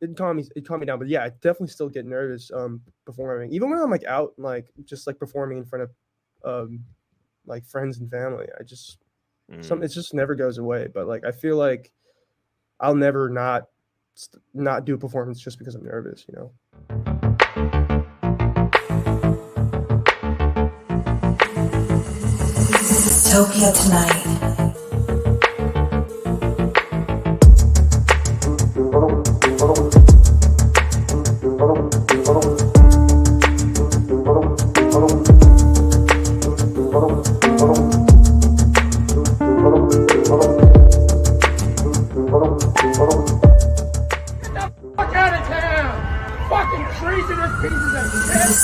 it calmed me down. But yeah, I definitely still get nervous performing, even when I'm like out like just like performing in front of like friends and family. I just it just never goes away. But like I feel like I'll never not do a performance just because I'm nervous. You know. Topia tonight.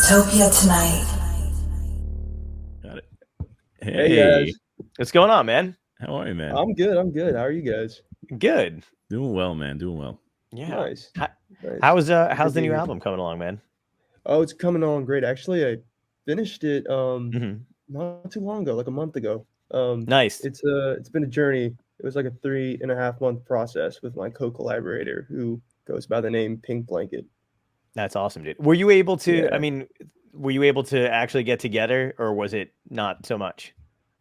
Topia tonight. Got it. Hey guys, What's going on, man? How are you, man? I'm good. I'm good. How are you guys? Good. Doing well, man. Doing well. Yeah. Nice. Nice. How's Good the to new hear. album coming along, man? Oh, it's coming on great. Actually, I finished it Mm-hmm. not too long ago, like a month ago. Nice. It's been a journey. It was like a 3.5 month process with my co-collaborator who goes by the name Pink Blanket. That's awesome, dude. Were you able to? Yeah. I mean, were you able to actually get together, or was it not so much?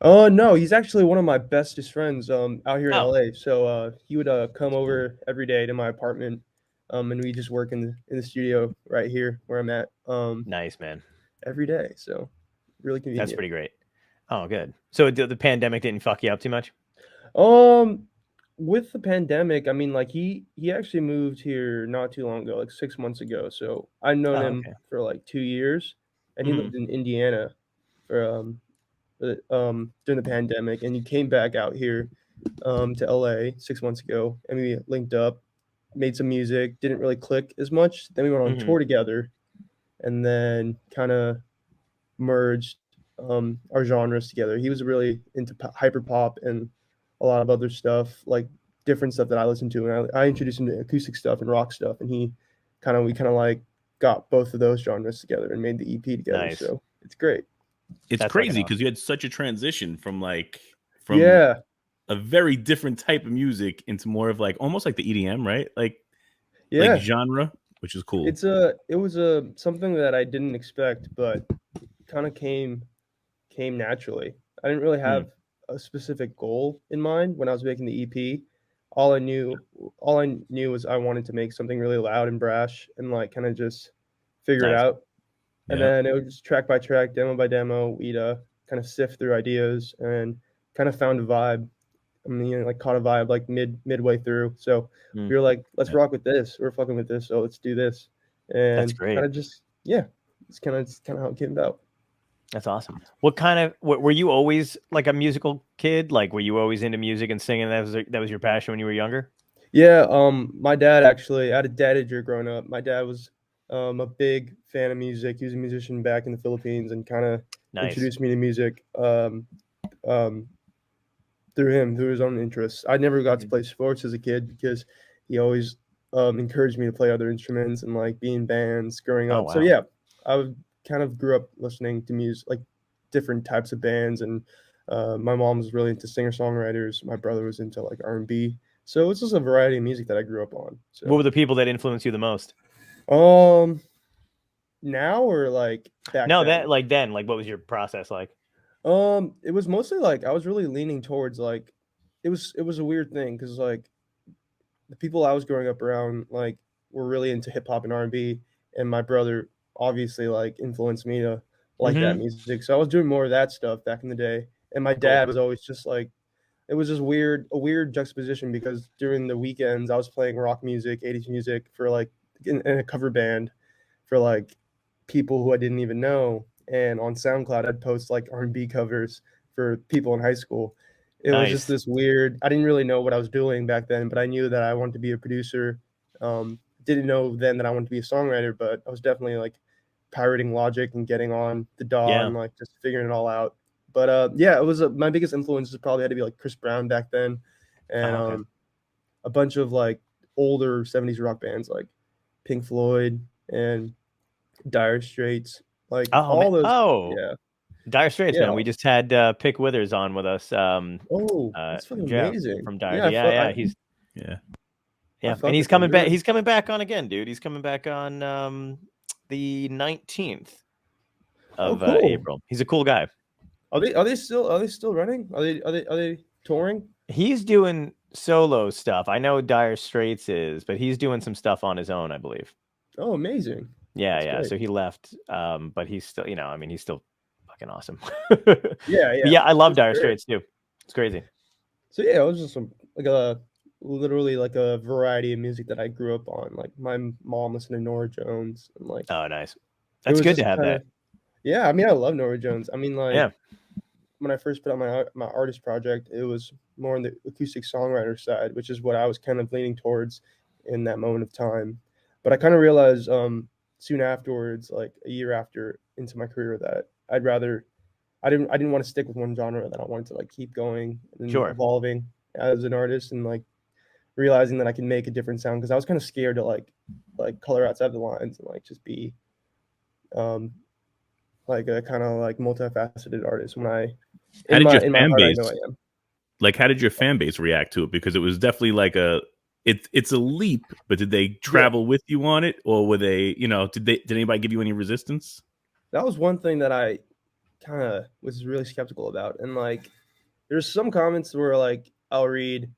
Oh no, he's actually one of my bestest friends out here in Oh. LA. So he would come over every day to my apartment, and we just work in the studio right here where I'm at Nice, man. every day. So really convenient. That's pretty great. Oh, good. So the pandemic didn't fuck you up too much? With the pandemic, I mean, like he actually moved here not too long ago, like 6 months ago. So I've known Oh, him okay. for like 2 years, and he Mhm. lived in Indiana during the pandemic, and he came back out here to LA 6 months ago, and we linked up, made some music. Didn't really click as much. Then we went on Mhm. tour together, and then kind of merged our genres together. He was really into hyper pop and a lot of other stuff, like different stuff that I listened to, and I introduced him to acoustic stuff and rock stuff, and we kind of like got both of those genres together and made the EP together. Nice. So it's great. It's That's crazy fucking because you had such a transition from Yeah, a very different type of music into more of like almost like the EDM, right? Like yeah. genre, which is cool. It was a something that I didn't expect, but kind of came naturally. I didn't really have a specific goal in mind when I was making the EP. All I knew was I wanted to make something really loud and brash and like kind of just figure it Nice. out. And Yeah. then it was just track by track, demo by demo. We'd kind of sift through ideas and kind of found a vibe. I mean, like caught a vibe like midway through. So Mm. we were like, let's Yeah. rock with this. We're fucking with this, so let's do this. And great. kind of just it's kind of how it came about. That's awesome. What kind of were you always like a musical kid? Like, were you always into music and singing? That was your passion when you were younger? Yeah, my dad actually, I had a dadager growing up. My dad was a big fan of music. He was a musician back in the Philippines and kind of Nice. introduced me to music um, through his own interests. I never got to play sports as a kid because he always encouraged me to play other instruments and like be in bands growing Oh, up. So wow. yeah, kind of grew up listening to music, like different types of bands, and my mom was really into singer songwriters. My brother was into like R&B. So it's just a variety of music that I grew up on. So What were the people that influenced you the most? now or like back No, then? then, like, what was your process like? It was mostly like I was really leaning towards like it was a weird thing because like the people I was growing up around like were really into hip hop and R&B, and my brother obviously like influenced me to like that music. So I was doing more of that stuff back in the day, and my dad was always just like it was just a weird juxtaposition because during the weekends I was playing rock music, 80s music for like in a cover band for like people who I didn't even know, and on SoundCloud I'd post like R&B covers for people in high school. It was just Nice. this weird. I didn't really know what I was doing back then, but I knew that I wanted to be a producer. Didn't know then that I wanted to be a songwriter, but I was definitely like pirating Logic and getting on the DAW Yeah. and like just figuring it all out. But yeah, it was my biggest influences probably had to be like Chris Brown back then, and Oh, okay. a bunch of like older 70s rock bands like Pink Floyd and Dire Straits, like Oh, man. all those. Oh, Yeah, Dire Straits, yeah. man. We just had Pick Withers on with us. Oh, that's fucking Jeff amazing. from Dire. Yeah, Yeah, yeah. He's Yeah. Yeah, fuck and he's with them. coming They're back. really- He's coming back on again, dude. He's coming back on the 19th Oh, of cool. April. He's a cool guy. Are they still running? Are they touring? He's doing solo stuff. I know Dire Straits is, but he's doing some stuff on his own, I believe. Oh, amazing. Yeah, That's yeah. great. So he left, but he's still, you know, I mean, he's still fucking awesome. Yeah, But yeah, I love It's Dire great. Straits too. It's crazy. So yeah, it was just literally like a variety of music that I grew up on. Like my mom listened to Nora Jones, and like Oh, nice. it That's was good to just have kinda- that. Yeah, I mean, I love Nora Jones. I mean, like Yeah. when I first put out my artist project, it was more on the acoustic songwriter side, which is what I was kind of leaning towards in that moment of time. But I kind of realized soon afterwards, like a year after into my career, that I didn't want to stick with one genre, that I wanted to like keep going and Sure. evolving as an artist, and like realizing that I can make a different sound, because I was kind of scared to like color outside the lines and like just be like a kind of like multifaceted artist when I How did your in my fan heart, I base know I am. like? How did your fan base react to it? Because it was definitely like it's a leap, but did they travel with you on it, or were they, did anybody give you any resistance? That was one thing that I kind of was really skeptical about. And like there's some comments where like I'll read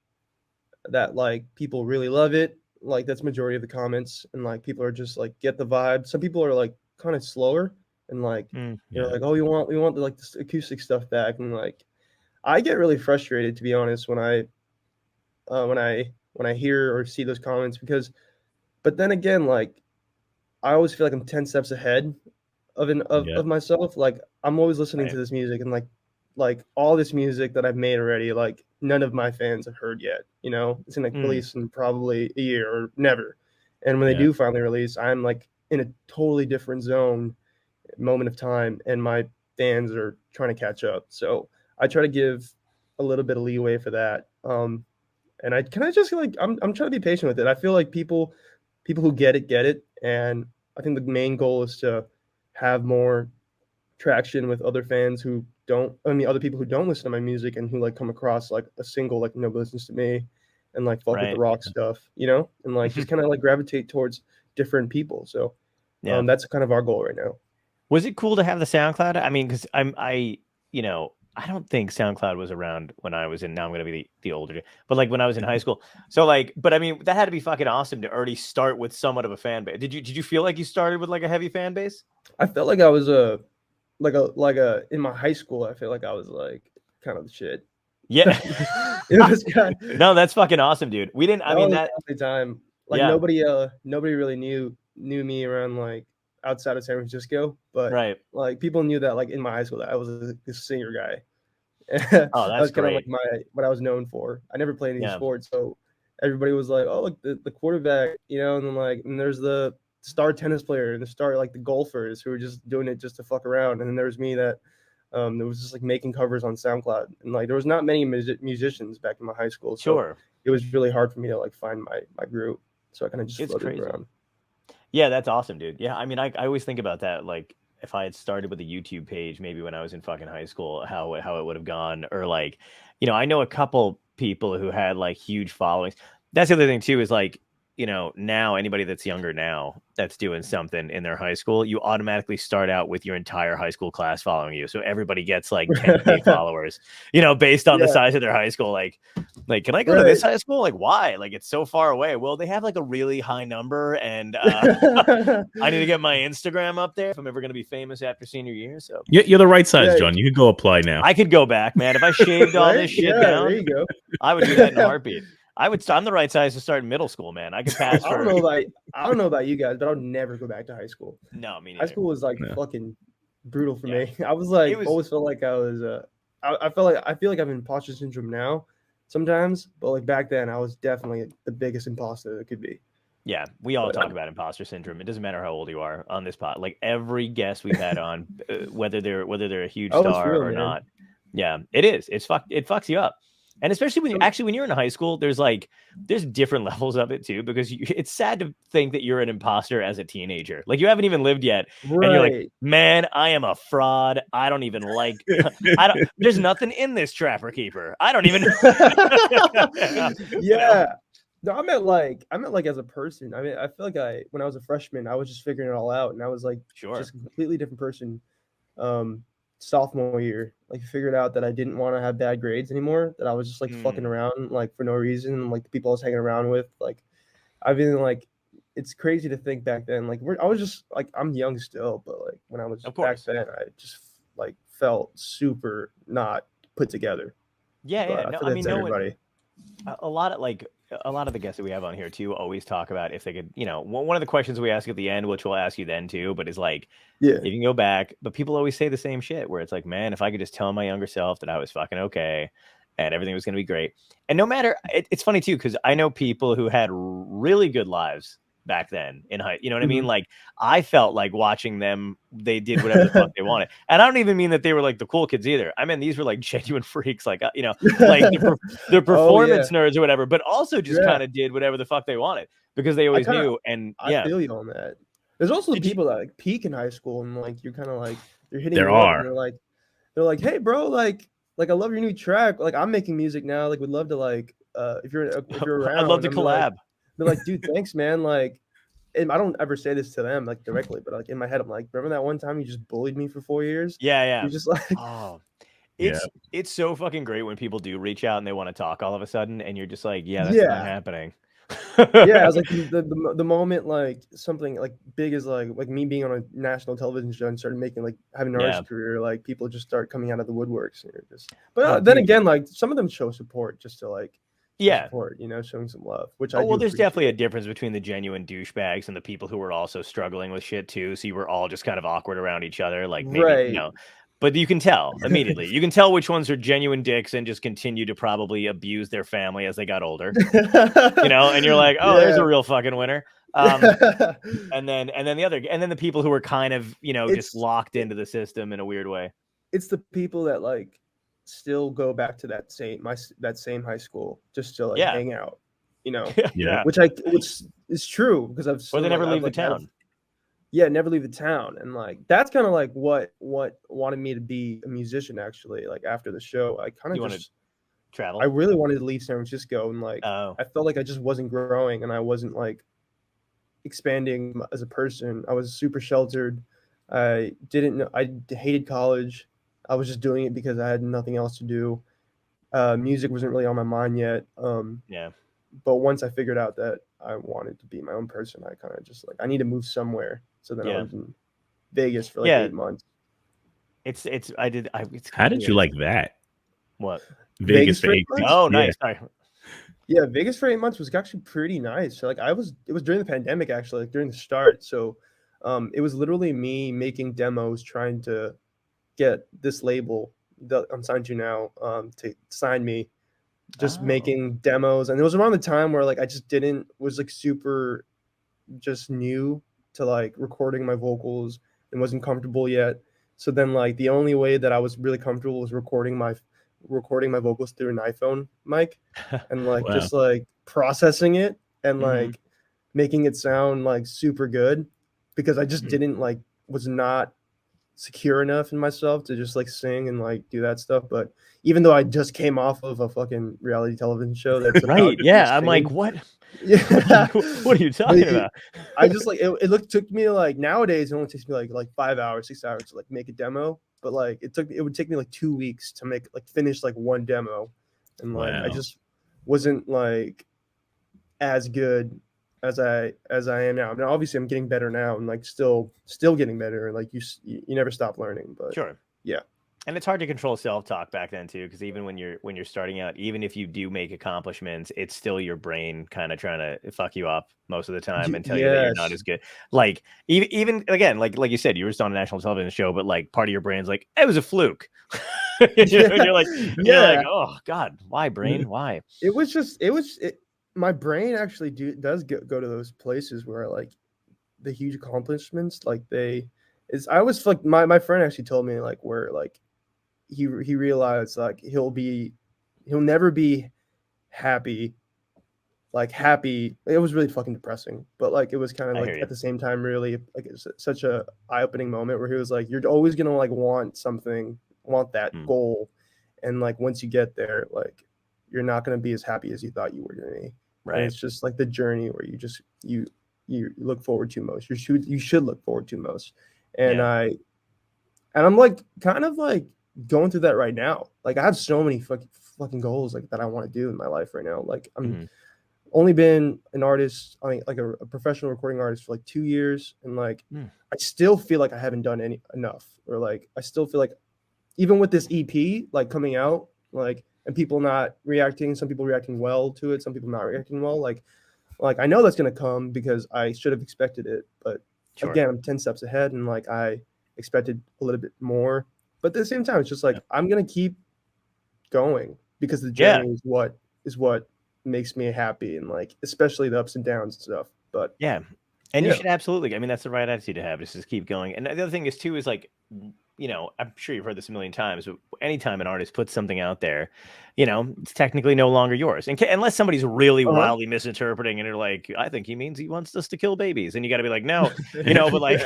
that like people really love it, like that's majority of the comments, and like people are just like get the vibe. Some people are like kind of slower and like Mm. they're like, oh, we want like this acoustic stuff back. And like I get really frustrated, to be honest, when I hear or see those comments, because but then again, like I always feel like I'm 10 steps ahead of myself. Like I'm always listening to Right. this music, and like all this music that I've made already, like none of my fans have heard yet. It's gonna release in probably a year or never. And when they do finally release, I'm like in a totally different zone, moment of time, and my fans are trying to catch up. So I try to give a little bit of leeway for that. And I just like I'm trying to be patient with it. I feel like people who get it, and I think the main goal is to have more traction with other fans who don't. I mean, other people who don't listen to my music and who like come across like a single like nobody listens to me, and like fuck with the rock stuff, and like just kind of like gravitate towards different people. So that's kind of our goal right now. Was it cool to have the SoundCloud? I mean, because I don't think SoundCloud was around when I was in. Now I'm going to be the older, but like when I was in high school. So like, but I mean, that had to be fucking awesome to already start with somewhat of a fan base. Did you feel like you started with like a heavy fan base? I felt like I was in my high school. I feel like I was like kind of the shit. Yeah. It was kind of, no, that's fucking awesome, dude. We didn't. I mean, was that the time. Like nobody really knew me around like outside of San Francisco, but like people knew that like in my high school that I was a singer guy. Oh, that was kind great. of like what I was known for. I never played any sports, so everybody was like, "Oh, look, the quarterback," and then like, and there's the star tennis player and the star like the golfers who were just doing it just to fuck around, and then there was me that there was just like making covers on SoundCloud, and like there was not many musicians back in my high school, so it was really hard for me to like find my group, so I kind of just floated around. Yeah, that's awesome, dude. Yeah, I mean, I always think about that, like if I had started with a YouTube page, maybe when I was in fucking high school, how it would have gone, or like, I know a couple people who had like huge followings. That's the other thing too, is like, now anybody that's younger now that's doing something in their high school, you automatically start out with your entire high school class following you. So everybody gets like 10K followers, based on the size of their high school. Like, can I go to this high school? Like, why? Like, it's so far away. Well, they have like a really high number, and I need to get my Instagram up there if I'm ever going to be famous after senior year. So you're the right size, John. You could go apply now. I could go back, man. If I shaved all this shit down, there you go. I would do that in a heartbeat. I'm the right size to start in middle school, man. I could pass. I don't know about you guys, but I'll never go back to high school. No, me neither. High school was like fucking brutal for me. I was like always felt like I was I feel like I have imposter syndrome now sometimes, but like back then I was definitely the biggest imposter that could be. Yeah, we all talk about imposter syndrome. It doesn't matter how old you are on this pod. Like every guest we've had on, whether they're a huge star or not. Yeah, it is. It fucks you up. And especially when you're in high school, there's different levels of it too, because it's sad to think that you're an imposter as a teenager. Like you haven't even lived yet. And you're like, man, I am a fraud. I don't even like, there's nothing in this Trapper Keeper. I don't even. Yeah. No, I meant like as a person. I mean, I feel like when I was a freshman, I was just figuring it all out, and I was like Sure. just a completely different person. Um, Sophomore year, like figured out that I didn't want to have bad grades anymore. That I was just like fucking around like for no reason. Like the people I was hanging around with, like I've been like, it's crazy to think back then. Like I was just like I'm young still, but like when I was Of back course. then, I just like felt super not put together. Yeah, But yeah. I No, feel I that's mean, no one. everybody. A lot of the guests that we have on here too always talk about if they could, one of the questions we ask at the end, which we'll ask you then too, but is like, Yeah, you can go back, but people always say the same shit where it's like, man, if I could just tell my younger self that I was fucking okay and everything was going to be great. And no matter, it's funny too, because I know people who had really good lives back then in high, you know what I mean? Mhm. Like I felt like watching them, they did whatever the fuck they wanted. And I don't even mean that they were like the cool kids either. I mean, these were like genuine freaks, like, like they're Oh yeah, performance nerds or whatever, but also just yeah. kind of did whatever the fuck they wanted because they I always kind of knew. And I yeah, feel you on that. There's also the did you? people that like peak in high school and like you're kind of like they're hitting There you up and are. they're like, hey bro, like I love your new track. Like I'm making music now. Like would love to like if you're I'd love around. to I'm like, collab. they're like, dude, thanks man. Like, and I don't ever say this to them like directly, but like in my head, I'm like, remember that one time you just bullied me for 4 years? Yeah, yeah. You're just like, Oh, Yeah. it's so fucking great when people do reach out and they want to talk all of a sudden, and you're just like, yeah, that's not yeah. happening. Yeah, I was like the moment like something like big as like me being on a national television show and started making like having an Yeah. artist career, like people just start coming out of the woodworks and you're just. But Oh, then dude. again, like some of them show support just to like show Yeah. support, showing some love, which I Oh, do well, there's definitely a appreciate. difference between the genuine douchebags and the people who were also struggling with shit too. So you were all just kind of awkward around each other, like maybe, Right. but you can tell immediately. You can tell which ones are genuine dicks and just continue to probably abuse their family as they got older, and you're like, oh, there's a Yeah. real fucking winner. And then the people who were kind of, just It's locked it, into the system in a weird way. it's the people that like still go back to that same high school just to like Yeah. hang out, Yeah. which is true because I've Or seen they never like leave I've the like had town. yeah, never leave the town, and like that's kind of like what wanted me to be a musician actually. Like after the show, I kind You of want to just travel? I really wanted to leave San Francisco, and like Oh, I felt like I just wasn't growing and I wasn't like expanding as a person. I was super sheltered. I didn't know, I hated college. I was just doing it because I had nothing else to do. Music wasn't really on my mind yet. yeah. But once I figured out that I wanted to be my own person, I kind of just like I need to move somewhere. So then I Yeah. lived in Vegas for like Yeah. 8 months. It's it's How did you like that? what? Vegas for for 8 8 months? months? Oh, Yeah. nice. Sorry. Yeah, Vegas for 8 months was actually pretty nice. So like it was during the pandemic actually, like during the start. So it was literally me making demos trying to get this label that I'm signed to now to sign me, just Oh. making demos. And it was around the time where like I just didn't was like super just new to like recording my vocals and wasn't comfortable yet. So then like the only way that I was really comfortable was recording my vocals through an iPhone mic and like Wow. just like processing it and Mhm. like making it sound like super good because I just Mhm. didn't like was not secure enough in myself to just like sing and like do that stuff. But even though I just came off of a fucking reality television show that's about Right. just me Yeah. I'm like, singing, what? yeah, What are you but talking about? I just like it took me like nowadays it only takes me like 5 hours, 6 hours to like make a demo. But like it would take me like 2 weeks to make like finish like one demo. And like I Wow. just wasn't like as good as I am now. Now obviously I'm getting better now and like still getting better. Like you never stop learning. But Sure. yeah. And it's hard to control self-talk back then too, because even when you're starting out, even if you do make accomplishments, it's still your brain kind of trying to fuck you up most of the time and tell you that you're not as Yes. good. Like even again, like you said, you were just on a national television show, but like part of your brain's like, it was a fluke. And you're like, Yeah. oh God, why brain? Why? My brain actually does go to those places where like the huge accomplishments like they is I always feel like my friend actually told me like where like he realized like he'll never be happy happy. It was really fucking depressing, but like it was kind of I hear like you. at the same time really like it's such a eye-opening moment where he was like you're always gonna like want something, want that Hmm. goal, and like once you get there like you're not gonna be as happy as you thought you were gonna be. And it's just like the journey where you look forward to most. You should look forward to most. And I'm like kind of like going through that right now. Like I have so many fucking goals like that I want to do in my life right now. Like I'm only been an artist, I mean like a professional recording artist for like 2 years, and like I still feel like I haven't done enough, or like I still feel like even with this EP like coming out, like, and people not reacting, some people reacting well to it, some people not reacting well, like I know that's gonna come because I should have expected it, but again, I'm 10 steps ahead, and like I expected a little bit more. But at the same time, it's just like I'm gonna keep going because the journey is what makes me happy, and like especially the ups and downs and stuff. But and you should absolutely. I mean, that's the right attitude to have. Just keep going. And the other thing is too is like, you know, I'm sure you've heard this a million times, but anytime an artist puts something out there, you know, it's technically no longer yours. And unless somebody's really wildly misinterpreting and they're like, I think he means he wants us to kill babies. And you got to be like, no, you know, but like,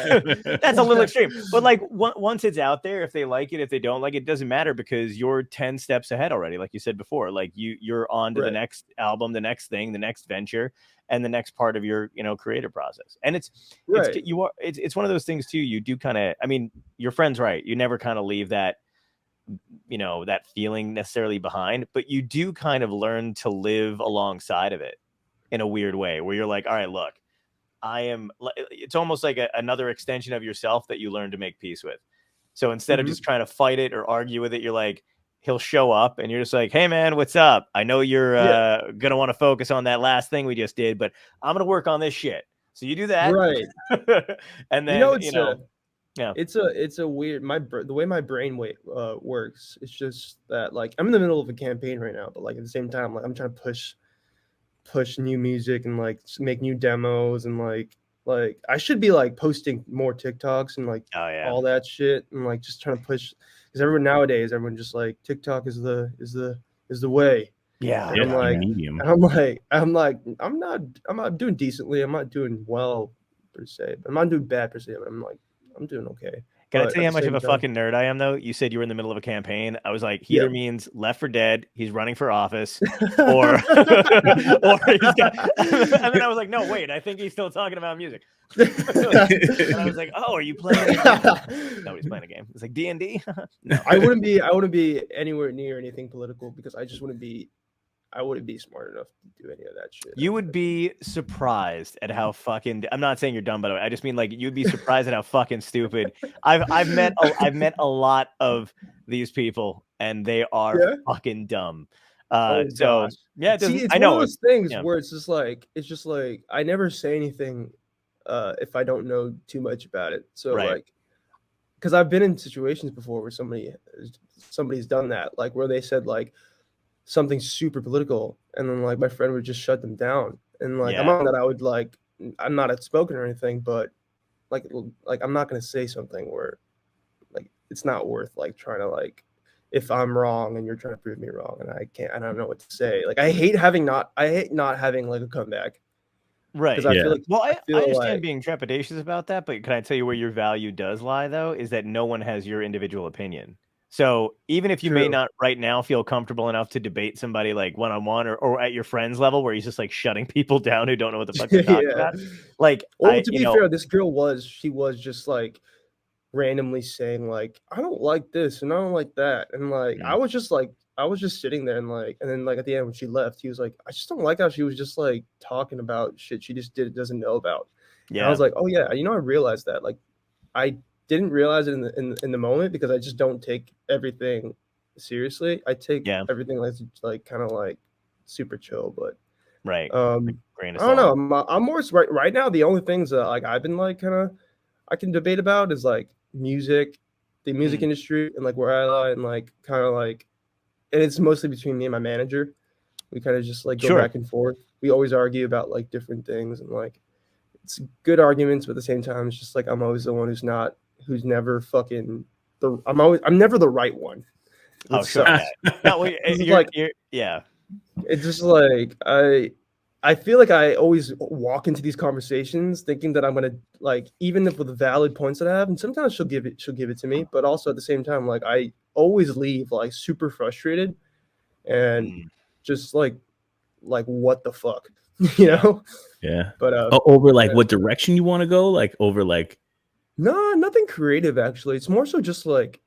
that's a little extreme. But like once it's out there, if they like it, if they don't like it, doesn't matter because you're 10 steps ahead already. Like you said before, like you're on to the next album, the next thing, the next venture, and the next part of your, you know, creative process. And it's one of those things too. You do kind of, I mean, your friend's right. You never kind of leave that, you know, that feeling necessarily behind, but you do kind of learn to live alongside of it in a weird way where you're like, all right, look, it's almost like another extension of yourself that you learn to make peace with. So instead of just trying to fight it or argue with it, you're like, he'll show up and you're just like, hey man, what's up? I know you're going to want to focus on that last thing we just did, but I'm going to work on this shit. So you do that. Right. And then, it's a weird, the way my brain works. It's just that like, I'm in the middle of a campaign right now, but like at the same time, like I'm trying to push new music and like make new demos, and like I should be like posting more TikToks and like all that shit, and like just trying to push, because everyone just like TikTok is the way. Yeah. And I'm not doing decently. I'm not doing well per se, but I'm not doing bad per se. But I'm doing okay. Can I tell you how much of a fucking nerd I am though? You said you were in the middle of a campaign. I was like, he either means Left 4 Dead, he's running for office, or he's got. And then I was like, no, wait, I think he's still talking about music. And I was like, oh, are you playing a game? No, he's playing a game. It's like D&D. No. I wouldn't be anywhere near anything political because I wouldn't be smart enough to do any of that shit. You would be surprised at how fucking. I'm not saying you're dumb, by the way. I just mean like you'd be surprised at how fucking stupid. I've met a lot of these people, and they are fucking dumb. It's I know one of those things where it's just like I never say anything if I don't know too much about it. So like, because I've been in situations before where somebody's done that, like where they said like something super political, and then like my friend would just shut them down, and like I'm not that I would like, I'm not outspoken or anything, but like I'm not gonna say something where like it's not worth like trying to like, if I'm wrong and you're trying to prove me wrong and I don't know what to say. Like I hate not having like a comeback. Right. Because I feel like, well, I understand being trepidatious about that, but can I tell you where your value does lie though, is that no one has your individual opinion. So even if you may not right now feel comfortable enough to debate somebody like one-on-one or at your friend's level where he's just like shutting people down who don't know what the fuck they're talking about. Like, well, to be fair, this girl was just like randomly saying like, I don't like this and I don't like that. And like, I was just sitting there and like, and then like at the end when she left, he was like, I just don't like how she was just like talking about shit she just doesn't know about. Yeah. And I was like, oh yeah, I realized that. Like I didn't realize it in the moment because I just don't take everything seriously. I take everything like kind of like super chill, but right. I don't know. I'm more right now. The only things that like I've been like kind of I can debate about is like music, the music industry, and like where I lie, and like kind of like, and it's mostly between me and my manager. We kind of just like go back and forth. We always argue about like different things, and like it's good arguments, but at the same time, it's just like I'm always the one who's never fucking I'm never the right one. Oh, sure. No, yeah. It's just like I feel like I always walk into these conversations thinking that I'm gonna like, even if with the valid points that I have, and sometimes she'll give it to me, but also at the same time, like I always leave like super frustrated and just like what the fuck. you know. Yeah. But Over like yeah. what direction you want to go? Like over like No, nothing creative actually. It's more so just like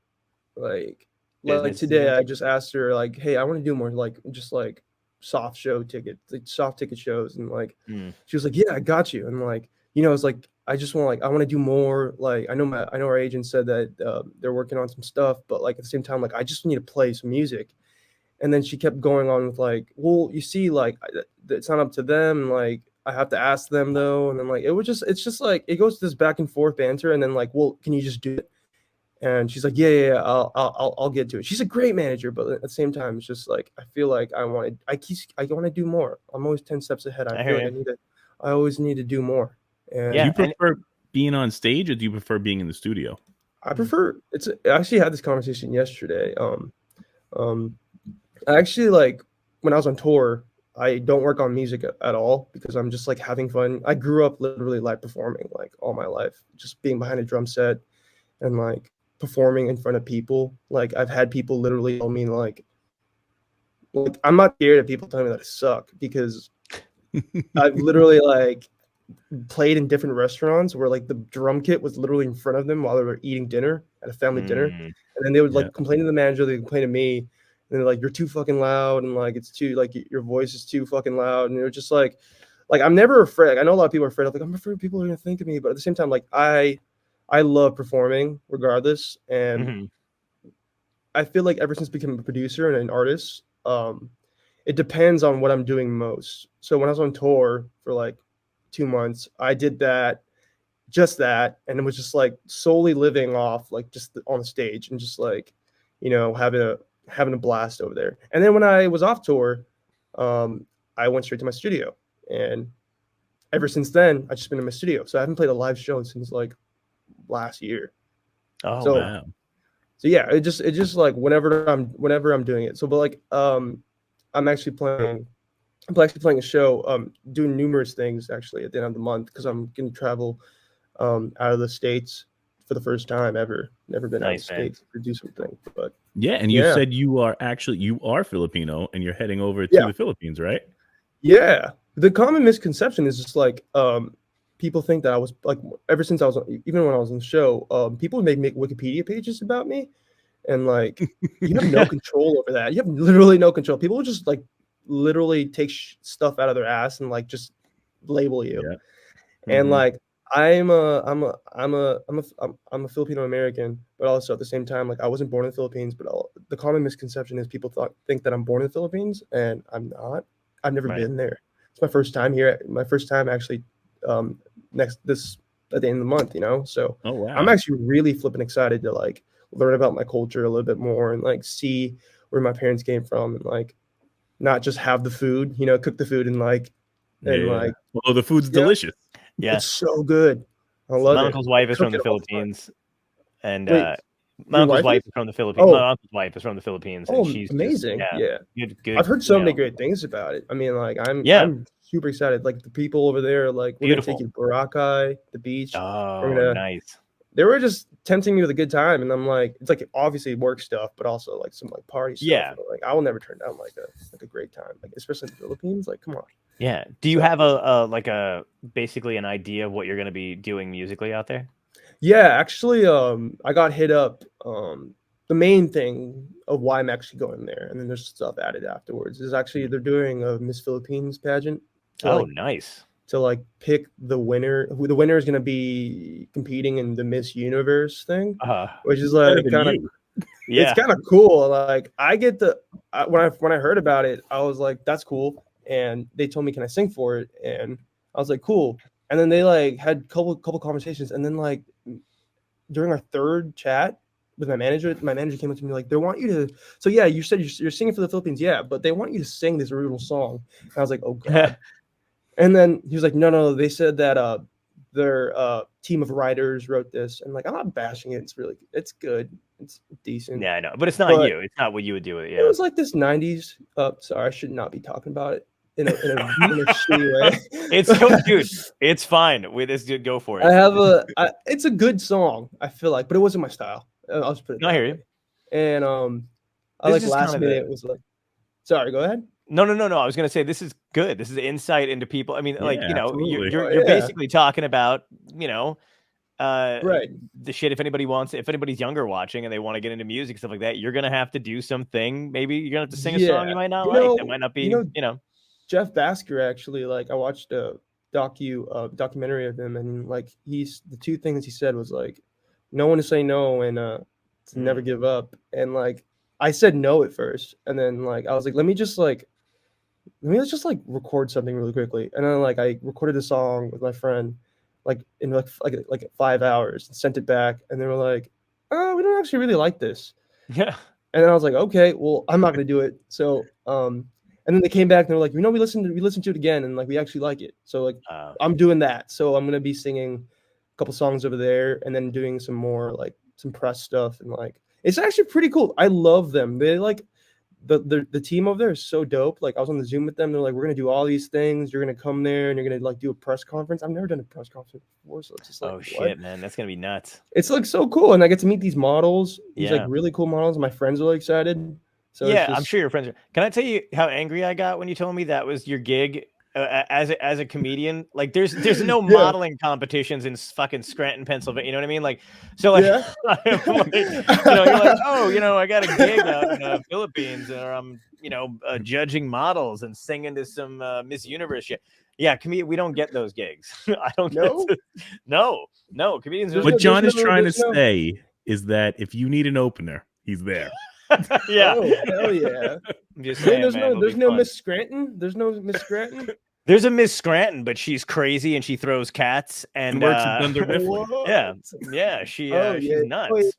Business today decision? I just asked her like, "Hey, I want to do more like just like soft show tickets, like soft ticket shows." And like Mm. she was like, "Yeah, I got you." And like, it's like I just want I want to do more. Like I know our agent said that they're working on some stuff, but like at the same time like I just need to play some music. And then she kept going on with like, "Well, you see like it's not up to them, like I have to ask them though." And then like it's just like it goes to this back and forth banter, and then like, "Well, can you just do it?" And she's like, "Yeah, I'll get to it." She's a great manager, but at the same time, it's just like I feel like I want to do more. I'm always 10 steps ahead. I I feel hear like you. I always need to do more. And do Yeah, you and prefer being on stage or do you prefer being in the studio? I prefer I actually had this conversation yesterday. Um, I actually like when I was on tour, I don't work on music at all because I'm just like having fun. I grew up literally live performing like all my life, just being behind a drum set and like performing in front of people. Like I've had people literally tell me like I'm not scared of people telling me that I suck because I've literally like played in different restaurants where like the drum kit was literally in front of them while they were eating dinner at a family dinner, and then they would Yeah. like complain to the manager, they complain to me, and they're like, "You're too fucking loud," and like it's too like your voice is too fucking loud, and you're just like I'm never afraid. Like, I know a lot of people are afraid of like I'm afraid people are gonna think of me, but at the same time, like I love performing regardless, and Mhm. I feel like ever since becoming a producer and an artist, it depends on what I'm doing most. So when I was on tour for like 2 months, I did just that, and it was just like solely living off like just on the stage and just like, having a blast over there. And then when I was off tour, I went straight to my studio, and ever since then, I've just been in my studio. So I haven't played a live show since like last year. Oh So wow. Wow. so yeah, it just like whenever I'm doing it. So but like I'm actually playing a show, doing numerous things actually at the end of the month because I'm gonna travel out of the states for the first time ever. Never been out of the Nice, man. states to do something. But Yeah, and you yeah, said you are Filipino and you're heading over to yeah, the Philippines, right? yeah. The common misconception is just like people think that I was like ever since I was even when I was on the show, people would make Wikipedia pages about me, and like you have no control over that. You have literally no control. People will just like literally take stuff out of their ass and like just label you. Yeah. And Mhm. like I'm a Filipino American, but also at the same time, like I wasn't born in the Philippines. But the common misconception is people think that I'm born in the Philippines, and I'm not. I've never Right. been there. It's my first time here. My first time actually, um, next this at the end of the month. So Oh I'm wow. actually really flipping excited to like learn about my culture a little bit more and like see where my parents came from and like not just have the food, cook the food and Yeah. Although the food's yeah, delicious. Yeah. it's so good. I love My it. uncle's I wife is cook from it the all the time. Philippines, and Wait, my your uncle's wife is? wife is from the Philippines. Oh, My uncle's wife is from the Philippines, and oh, she's just amazing. yeah, Yeah. good. I've heard so many great things about it. I mean, like Yeah, I'm super excited. Like the people over there, like we're gonna take beautiful. you to Boracay, the beach. We're Oh, gonna nice. They were just tempting me with a good time, and I'm like, it's like obviously work stuff, but also like some like party stuff. Yeah, And, like I will never turn down like a great time, like especially in the Philippines. Like, come on. yeah. Do you So have a basically an idea of what you're gonna be doing musically out there? yeah, actually, I got hit up. The main thing of why I'm actually going there, and then there's stuff added afterwards, is actually they're doing a Miss Philippines pageant to Oh, like nice. pick the winner. Who the winner is going to be competing in the Miss Universe thing, which is Better like than you. it's Yeah. kind of cool. Like I get when I heard about it, I was like, that's cool. And they told me, can I sing for it? And I was like, cool. And then they like had couple conversations, and then like during our third chat with my manager came up to me like, they want you to. So yeah, you said you're singing for the Philippines, yeah, but they want you to sing this original song. And I was like, oh god. And then he was like, no, they said that their team of writers wrote this, and like I'm not bashing it. It's good, it's decent, Yeah, I know, but it's not but you. It's not what you would do with it. it Yeah. was like this '90s. Sorry, I should not be talking about it in a shitty way. It's so, dude. It's fine. With this, dude, go for it. It's a good song. I feel like, but it wasn't my style. I'll just put it No, I that hear way. you. And I This like is just kind last of minute was like, sorry, go ahead. No. I was gonna say this is good. This is insight into people. I mean, like, Yeah, you know, absolutely. you're Oh, you're yeah. basically talking about, you know, Right. the shit. If anybody's younger watching and they want to get into music, stuff like that, you're gonna have to do something. Maybe you're gonna have to sing a song you Yeah. might not You like. know That might not be, you know, you know. Jeff Basker actually, like, I watched a documentary of him, and, like, he's the 2 things he said was, like, "No one to say no," and, "To never give up," and, like, I said no at first, and then, like, I was like, let's just, like, record something really quickly," and then, like, I recorded a song with my friend, like, in, like 5 hours, and sent it back, and they were like, "Oh, we don't actually really like this." Yeah. And then I was like, "Okay, well, I'm not gonna do it." So, and then they came back and they were like, we listened to it again, and, like, we actually like it." So, like, I'm doing that. So I'm gonna be singing a couple songs over there, and then doing some more, like, some press stuff, and, like, it's actually pretty cool. I love them. They, like, the team over there is so dope. Like, I was on the Zoom with them. They're like, "We're gonna do all these things. You're gonna come there, and you're gonna, like, do a press conference." I've never done a press conference before, so it's just like, Oh what? shit, man, that's gonna be nuts. It's, like, so cool, and I get to meet these models. These, like, Yeah. really cool models. My friends are really excited. So Yeah, it's I'm just sure your friends are. Can I tell you how angry I got when you told me that was your gig as a comedian? Like, there's no Yeah. modeling competitions in fucking Scranton, Pennsylvania. You know what I mean? Like, so, like, Yeah. like, you know, you're like, oh, you know, I got a gig out in the Philippines, or I'm, you know, judging models and singing to some Miss Universe shit. Yeah, we don't get those gigs. I don't No? get no comedians. There's What no- John is no- trying to there's no- say is that if you need an opener, he's there. Yeah, Oh, hell yeah. I'm just Man, saying, there's man, no it'll there's be no fun. Miss Scranton? There's no Miss Scranton? There's a Miss Scranton, but she's crazy and she throws cats and And works at Dunder Mifflin. What? yeah, Oh, she's yeah. nuts. Oh, yeah.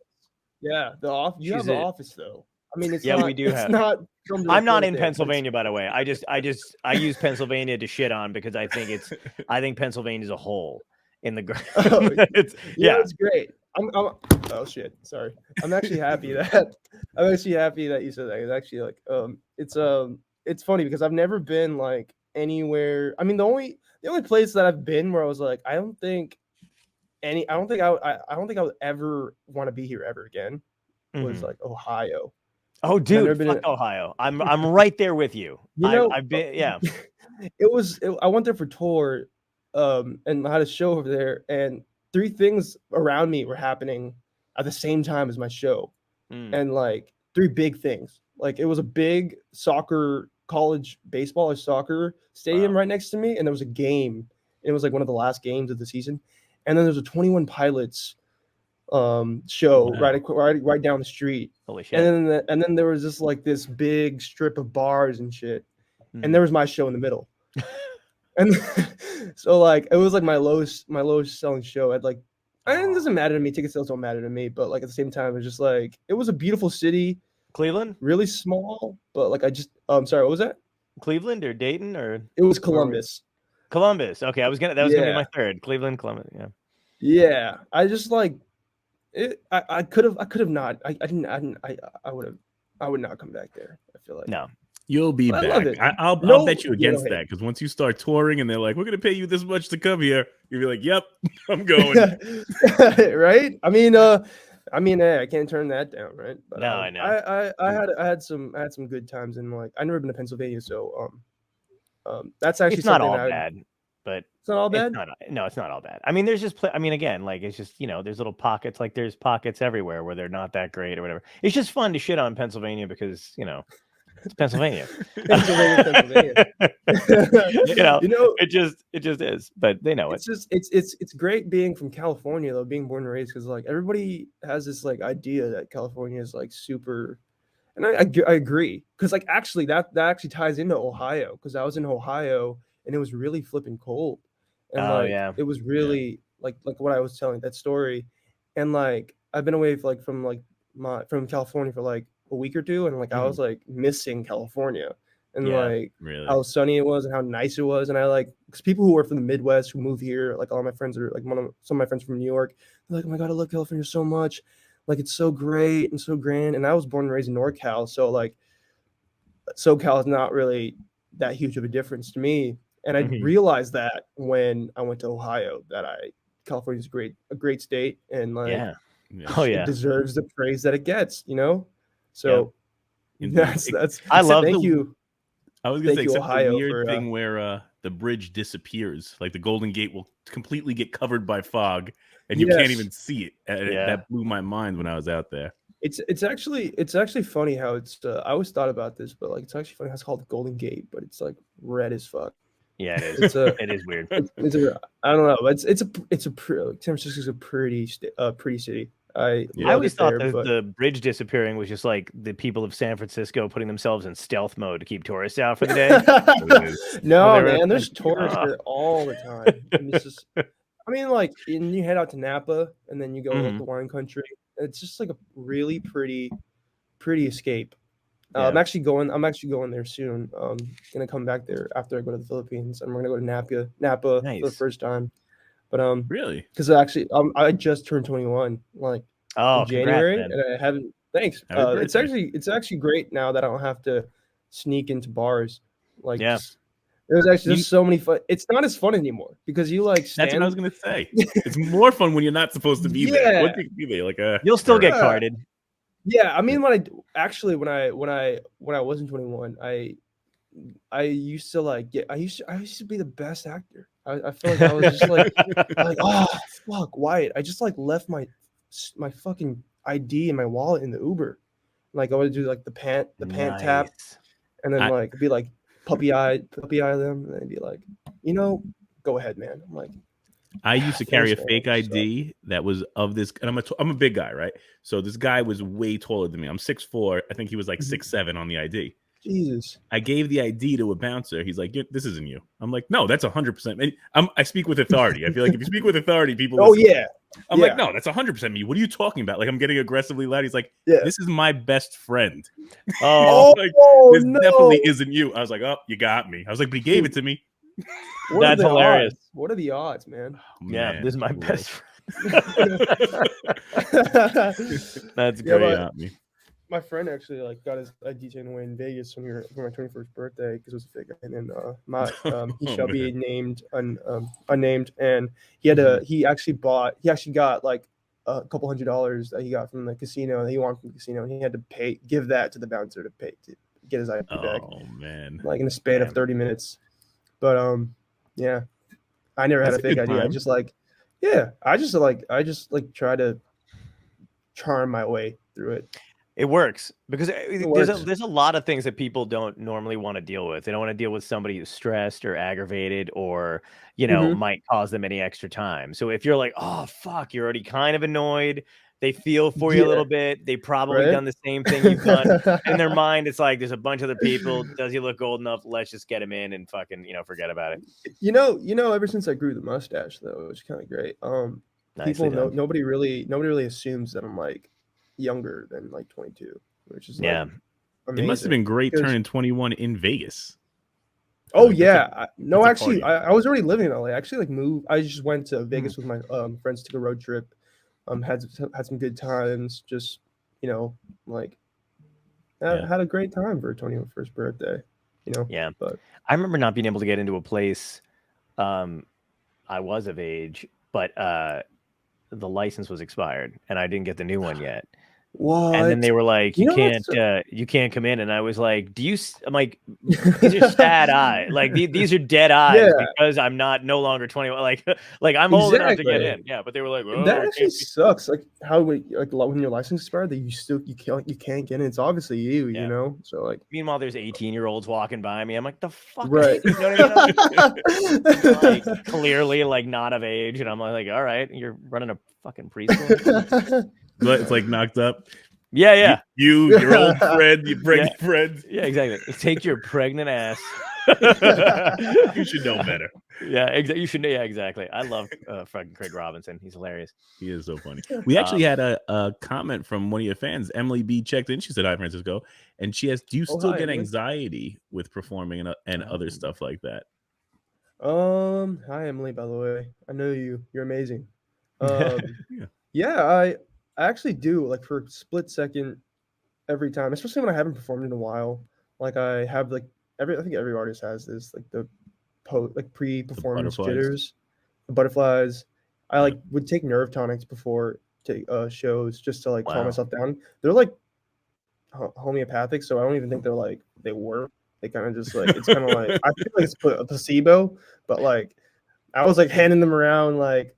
Yeah, the off you She's have the a- office though. I mean, it's Yeah, not we do it's have- not filmed I'm not recorded in there, but Pennsylvania, by the way. I use Pennsylvania to shit on because I think Pennsylvania is a hole in the ground. Oh, It's, yeah, yeah, it's great. I'm oh shit, sorry. I'm actually happy that you said that. It's actually like it's funny because I've never been like anywhere. I mean, the only place that I've been where I was like, I don't think I don't think I would ever want to be here ever again was Mhm. like Ohio. Oh, never dude, been fuck in- Ohio. I'm right there with you. You know, I've been, yeah. I went there for tour, and I had a show over there, and 3 things around me were happening at the same time as my show, Mm. and like 3 big things. Like it was a big college baseball or soccer stadium Wow. right next to me, and there was a game. It was like one of the last games of the season, and then there's a 21 Pilots show Wow. right down the street, Holy shit. and then there was just like this big strip of bars and shit. Mhm. And there was my show in the middle. And so like it was like my lowest selling show. I'd like and it doesn't matter to me, ticket sales don't matter to me, but like at the same time it was just like it was a beautiful city, Cleveland, really small, but like I just sorry, what was that? Cleveland or Dayton or It was Columbus. Columbus. Okay, that was gonna be Yeah. my third. Cleveland, Columbus. Yeah. Yeah. I just like it I could have not. I would not come back there. I feel like No. You'll be But I love back. it. I'll No, bet you you against don't that hate. because once you start touring and they're like, "We're gonna pay you this much to come here," you'll be like, "Yep, I'm going." Right? I mean, I can't turn that down, right? But No, I know. I had some good times, and like I've never been to Pennsylvania, so that's actually It's not something all bad, but It's not all it's bad. not all bad. I mean, there's just I mean, again, like it's just, you know, there's little pockets, like there's pockets everywhere where they're not that great or whatever. It's just fun to shit on Pennsylvania because, you know, it's Pennsylvania. Pennsylvania. You know, it just is, but they know it. It's just it's great being from California though, being born and raised, because like everybody has this like idea that California is like super, and I agree, because like actually that actually ties into Ohio, because I was in Ohio and it was really flipping cold, and Oh, like yeah. it was really like what I was telling that story, and like I've been away from California for like a week or two, and like I was like missing California, and Yeah. like Really? how sunny it was and how nice it was. And I like, because people who are from the Midwest who move here, like all my friends are like some of my friends from New York, they're like, oh my God, I love California so much. Like it's so great and so grand. And I was born and raised in NorCal. So like SoCal is not really that huge of a difference to me. And I Mhm. realized that when I went to Ohio, that California is a great state, and like Yeah. Yeah. Oh, it yeah. deserves the praise that it gets, you know? So Indeed. that's I love thank the- you. I was gonna Thank say, you, except the Ohio, weird for thing where the bridge disappears, like the Golden Gate will completely get covered by fog, and you can't yes. even see it. Yeah. That blew my mind when I was out there. It's actually funny how it's. I always thought about this, but like it's actually funny how it's called the Golden Gate, but it's like red as fuck. Yeah, it is. It's a It is weird. it's a I don't know. It's a San Francisco's a pretty pretty city. I Yeah. I love always it thought there, but the bridge disappearing was just like the people of San Francisco putting themselves in stealth mode to keep tourists out for the day. no, Well, they were man, there's like, tourists "Ah." there all the time. And it's just, I mean, like, and you head out to Napa, and then you go like Mhm. the wine country. It's just like a really pretty escape. Yeah. I'm actually going there soon. Gonna come back there after I go to the Philippines, and we're gonna go to Napa for the Nice. first time. But Really? because actually, I just turned 21, like Oh, in congrats, January, man. and I haven't. Thanks. Happy It's actually great now that I don't have to sneak into bars. Like, Yeah. there's actually You- there's so many fun. It's not as fun anymore because you like stand. That's what I was gonna say. It's more fun when you're not supposed to be there. Yeah. Once you be there, like You'll still get Yeah. carded. Yeah, I mean, when I wasn't 21, I used to like get I used to be the best actor. I feel like I was just like oh fuck Wyatt. I just like left my fucking ID and my wallet in the Uber. Like I would do like the pant tap, Nice. and then I- like be like puppy eye them, and they'd be like, go ahead, man. I'm like, I used to carry a Thanks, fake man. So- ID that was of this, and I'm a big guy, right? So this guy was way taller than me. I'm 6'4". I think he was like Mhm. 6'7" on the ID. Jesus. I gave the ID to a bouncer. He's like, "This isn't you." I'm like, "No, that's 100%." And I speak with authority. I feel like if you speak with authority, people. Oh listen. yeah. I'm yeah. like, "No, that's 100% me." What are you talking about? Like I'm getting aggressively loud. He's like, Yeah. "This is my best friend." Oh, Like, Oh this no. definitely isn't you. I was like, "Oh, you got me." I was like, "But he gave it to me." What are That's the hilarious. odds? What are the odds, man? Oh, yeah. man, This is my the world. best friend. That's Yeah, great. Got me. My friend actually like got his ID taken away in Vegas for my 21st birthday because it was a fake, and then he Oh, shall be man. named unnamed, and he actually got like a couple $100 that he got from the casino that he wanted from the casino, and he had to give that to the bouncer to get his ID back, Oh man, like in a span of Damn. 30 minutes. But yeah, I never had That's a a fake good ID. I time. just try to charm my way through it. It works because works. there's a lot of things that people don't normally want to deal with. They don't want to deal with somebody who's stressed or aggravated or, Mhm. might cause them any extra time. So if you're like, oh, fuck, you're already kind of annoyed. They feel for you a Yeah. little bit. They probably Right? done the same thing you've done. In their mind, it's like, there's a bunch of other people. Does he look old enough? Let's just get him in and fucking, forget about it. Ever since I grew the mustache though, it was kind of great. Nicely People done. nobody really assumes that I'm like younger than like 22, which is like, Yeah. amazing. it must have been great because- turning 21 in Vegas. Oh Like, yeah, that's no, that's a actually, party. I was already living in LA. I actually like moved. I just went to Vegas with my friends, took a road trip, had some good times. Just like Yeah. had a great time for a 21st birthday. Yeah. But I remember not being able to get into a place. I was of age, but the license was expired and I didn't get the new one yet. what? And then they were like, You you know what's you can't come in. And I was like, I'm like, these are sad eyes. Like these are dead eyes Yeah. because I'm no longer 21. Like I'm old enough to get Exactly. in. Yeah. But they were like, oh, That I actually can't be-" sucks. Like when your license expired, that you can't get in. It's obviously you, Yeah. So like, Meanwhile, there's 18-year-olds walking by me. I'm like, the fuck? right. You know what I mean? Like, clearly like not of age. And I'm like, all right, you're running a fucking preschool. But it's like knocked up. Yeah. Yeah. Your old friend, your pregnant friend. Yeah, exactly. Take your pregnant ass. You should know better. Yeah, you should. Yeah, exactly. I love fucking Craig Robinson. He's hilarious. He is so funny. We actually had a comment from one of your fans. Emily B checked in. She said, "Hi, Francisco," and she asked, "Do you Oh, still hi, get Emily. anxiety with performing and other stuff like that?" Hi Emily, by the way. I know you. You're amazing. Yeah. Yeah, I actually do, like, for a split second every time, especially when I haven't performed in a while. Like, I have like I think every artist has this, like the pre-performance butterflies. jitters, the butterflies. I like would take nerve tonics before shows just to like calm Wow. myself down. They're like homeopathic, so I don't even think they work. It kind of just like it's kind of like I feel like it's a placebo, but like I was like handing them around like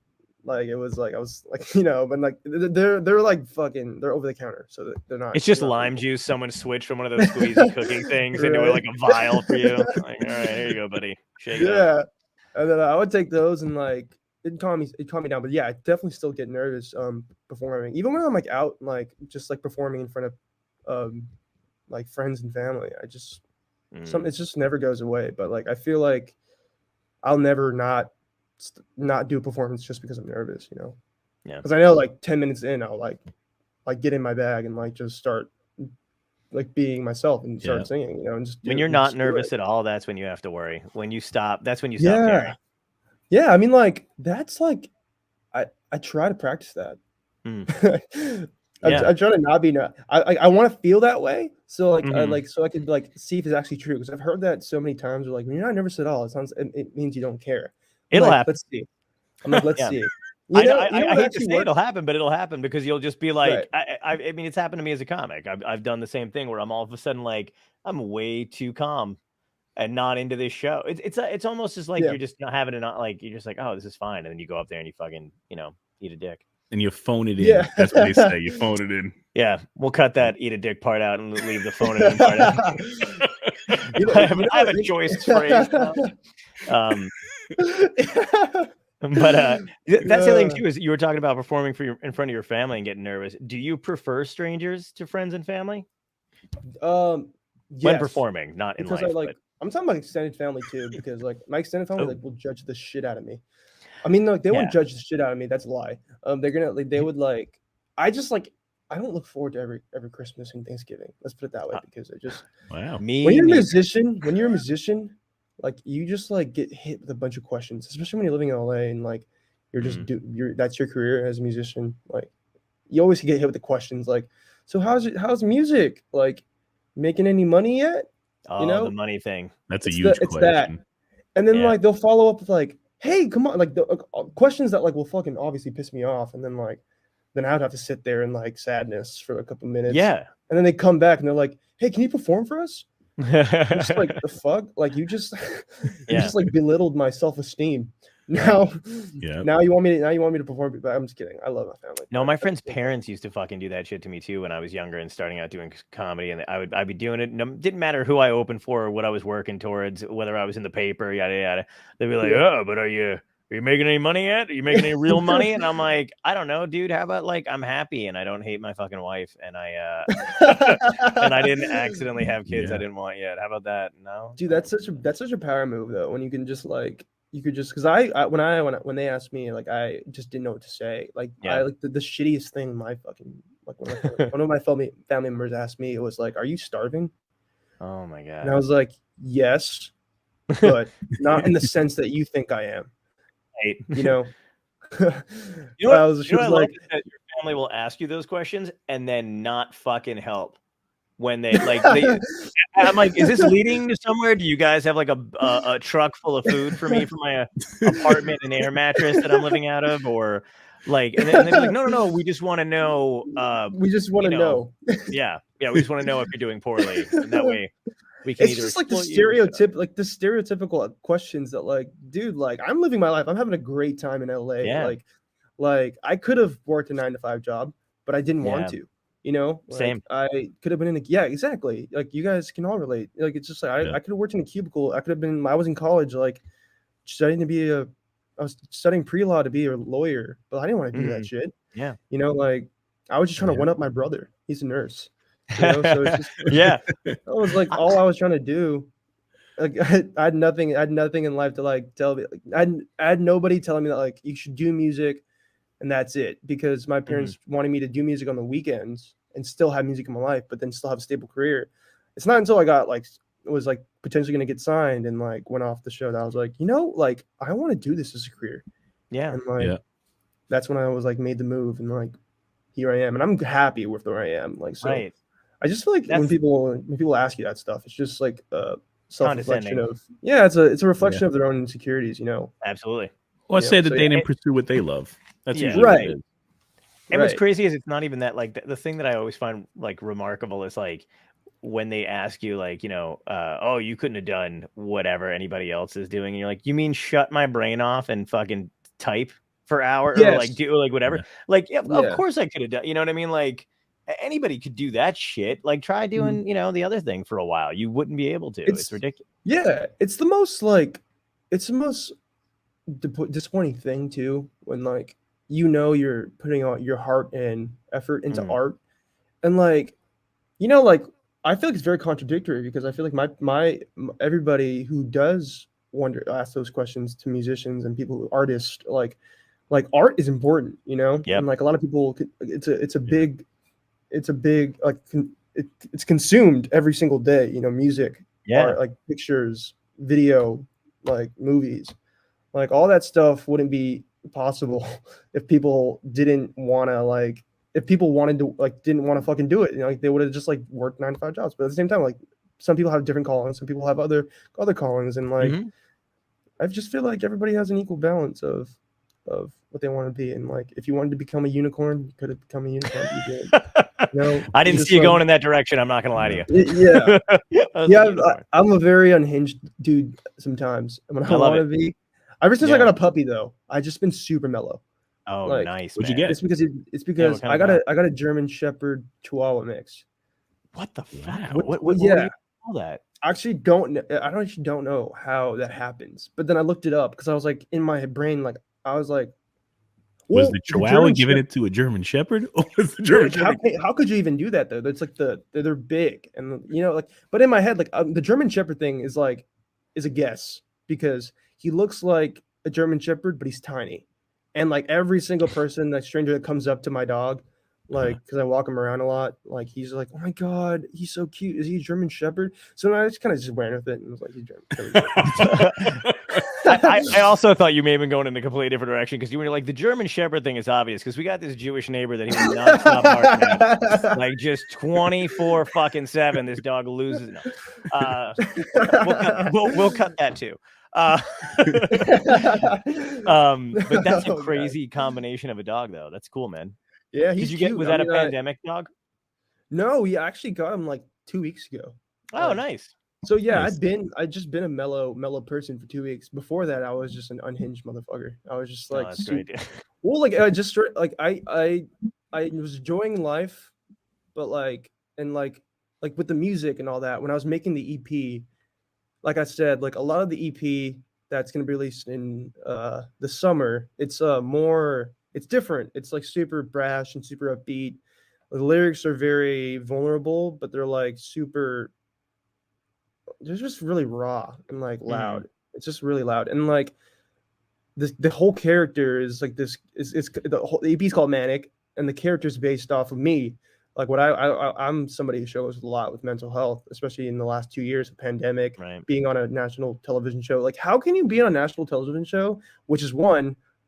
it was like I was like but like they're like fucking they're over the counter, so they're not. It's just not lime legal. juice. Someone switched from one of those squeezy cooking things into Right. like a vial for you. Like, all right, here you go, buddy. Shake it up. Yeah, and then I would take those and like it calmed me down. But yeah, I definitely still get nervous performing, even when I'm like out like just like performing in front of like friends and family. I just it just never goes away. But like I feel like I'll never not do a performance just because I'm nervous, Yeah. Because I know like 10 minutes in, I'll like get in my bag and like just start like being myself and start singing, and just when you're not nervous at all, that's when you have to worry. When you stop, that's when you stop caring. Yeah. I mean, like that's like I try to practice that. I try to not be I want to feel that way, so like I could like see if it's actually true, because I've heard that so many times. Where like when you're not nervous at all, it means you don't care. It'll like, happen. Let's see. I'm like, let's see. I hate to say it'll happen, but it'll happen because you'll just be like, Right. I mean, it's happened to me as a comic. I've done the same thing where I'm all of a sudden like, I'm way too calm and not into this show. It's almost just like you're just not having it, not like you're just like, oh, this is fine, and then you go up there and you fucking eat a dick. And you phone it in. Yeah. That's what they say. You phone it in. Yeah, we'll cut that eat a dick part out and leave the phone it in part out. I have a choice phrase now. But that's the thing too, is you were talking about performing in front of your family and getting nervous. Do you prefer strangers to friends and family? Yes. When performing, not in because life. I'm talking about extended family too, because like my extended family like will judge the shit out of me. I mean, like they won't judge the shit out of me. That's a lie. They're gonna like they would like. I just like I don't look forward to every Christmas and Thanksgiving. Let's put it that way, because it just wow. When you're a musician, like you just like get hit with a bunch of questions, especially when you're living in LA and like you're just that's your career as a musician. Like you always get hit with the questions like, so how's music? Like making any money yet? Oh, the money thing. That's a huge question. That. And then like they'll follow up with like, hey, come on, like the questions that like will fucking obviously piss me off, and then like then I would have to sit there in like sadness for a couple minutes. Yeah. And then they come back and they're like, hey, can you perform for us? Just like the fuck, like you just like belittled my self-esteem. Now you want me to perform, but I'm just kidding. I love my family. No, my friends' parents used to fucking do that shit to me too when I was younger and starting out doing comedy, and I'd be doing it. No, didn't matter who I opened for or what I was working towards, whether I was in the paper, yada yada. They'd be like, oh, but are you making any money yet? Are you making any real money? And I'm like, I don't know, dude. How about like I'm happy and I don't hate my fucking wife, and I and I didn't accidentally have kids I didn't want yet. How about that? No, dude, that's such a power move though, when you can just like because when they asked me, like I just didn't know what to say. Like I like the shittiest thing my fucking like one of my family members asked me, it was like, are you starving? Oh my god. And I was like, yes, but not in the sense that you think I am. Right. You know. I love that your family will ask you those questions and then not fucking help when they I'm like, is this leading to somewhere? Do you guys have like a truck full of food for me for my apartment and air mattress that I'm living out of, or like, and then they're like, no, we just want to know. We just want to know. Yeah, we just want to know if you're doing poorly, and that way we can. It's just like the stereotypical questions that like, dude, like I'm living my life. I'm having a great time in LA. Yeah. Like I could have worked a 9-to-5 job, but I didn't want to. Like, same. I could have been in exactly. Like you guys can all relate. Like it's just like I could have worked in a cubicle. I was in college, like I was studying pre-law to be a lawyer, but I didn't want to do that shit. Yeah. Like I was just trying to one up my brother. He's a nurse. So it's just that was like all I was trying to do. Like I had nothing in life to like tell me. I had nobody telling me that like you should do music. And that's it, because my parents wanted me to do music on the weekends and still have music in my life, but then still have a stable career. It's not until I got was potentially going to get signed and like went off the show that I was like, like I want to do this as a career. Yeah. And like that's when I was like made the move, and like here I am, and I'm happy with where I am. Like so, I just feel like when people ask you that stuff, it's just like self-reflection of it's a reflection of their own insecurities. Absolutely. Well, I say that they didn't pursue what they love. That's usually right. What it is. And what's crazy is it's not even that. Like the thing that I always find like remarkable is like when they ask you like, oh, you couldn't have done whatever anybody else is doing, and you're like, you mean shut my brain off and fucking type for hours or like Yes. do like whatever? Yeah. Like, yeah, of Yeah. course I could have done. You know what I mean? Like anybody could do that shit. Like try doing, the other thing for a while. You wouldn't be able to. It's ridiculous. Yeah, it's the most disappointing thing too when like you're putting out your heart and effort into art, and like like I feel like it's very contradictory because I feel like everybody who does ask those questions to musicians and people artists like art is important, Yep. and like a lot of people it's a big like it's consumed every single day, music, art, like pictures, video, like movies, like all that stuff wouldn't be possible if people didn't want to like if people wanted to like didn't want to fucking do it, like they would have just like worked 9 to 5 jobs. But at the same time, like some people have different callings, some people have other callings, and like I just feel like everybody has an equal balance of what they want to be, and like if you wanted to become a unicorn, you could have become a unicorn. You did. I didn't see you going in that direction. I'm not gonna lie to you. Yeah, I'm a very unhinged dude sometimes when I want to be. Ever since I got a puppy, though, I've just been super mellow. Oh, like, nice. What'd you get? It's because I got a German Shepherd Chihuahua mix. What the fuck? What do you call that? I actually don't know how that happens. But then I looked it up because I was like in my brain, like I was like, was the Chihuahua giving it to a German Shepherd? Or was the German Shepherd? How could you even do that though? It's like they're big and like. But in my head, like the German Shepherd thing is a guess because he looks like a German Shepherd, but he's tiny. And like every single person, that stranger that comes up to my dog, like because I walk him around a lot, like he's like, "Oh my god, he's so cute. Is he a German Shepherd?" So I just kind of just ran with it and was like, "He's German." I also thought you may have been going in a completely different direction because you were like, the German Shepherd thing is obvious because we got this Jewish neighbor that he was not stop barking, like just 24/7. This dog loses. No. We'll cut that too. But that's a crazy combination of a dog, though. That's cool, man. Yeah, was that a pandemic dog? No, we actually got him like 2 weeks ago. Oh, nice. So yeah, I'd just been a mellow person for 2 weeks. Before that, I was just an unhinged motherfucker. I was just like, well, like I just like I was enjoying life, but like with the music and all that. When I was making the EP, like I said, like a lot of the EP that's gonna be released in the summer, it's different. It's like super brash and super upbeat. The lyrics are very vulnerable, but they're like they're just really raw and like loud. It's just really loud. And like the whole character is like this the EP is called Manic, and the character is based off of me. Like what I'm somebody who struggles a lot with mental health, especially in the last 2 years of pandemic, being on a national television show. Like how can you be on a national television show, which is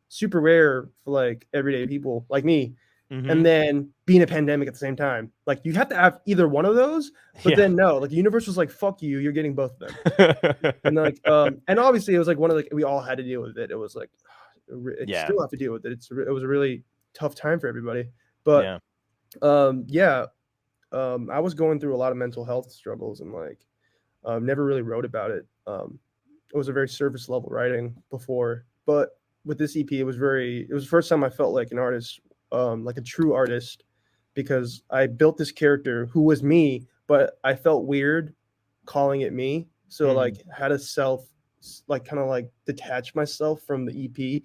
super rare for like everyday people like me, and then being a pandemic at the same time? Like you have to have either one of those, but then no, like the universe was like, fuck you, you're getting both of them. And like and obviously it was like one of the, we all had to deal with it. It was like still have to deal with it. It was a really tough time for everybody. But I was going through a lot of mental health struggles and like never really wrote about it. It was a very surface level writing before, but with this EP, it was the first time I felt like an artist, like a true artist, because I built this character who was me, but I felt weird calling it me. So like had to kind of like detach myself from the EP.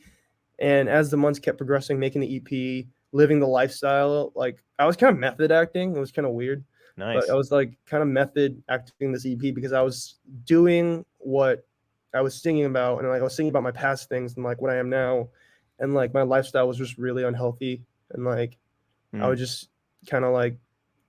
And as the months kept progressing, making the EP, living the lifestyle, like I was kind of method acting. It was kind of weird. Nice. But I was like kind of method acting this EP because I was doing what I was singing about, and like I was singing about my past things and like what I am now, and like my lifestyle was just really unhealthy, and like I would just kind of like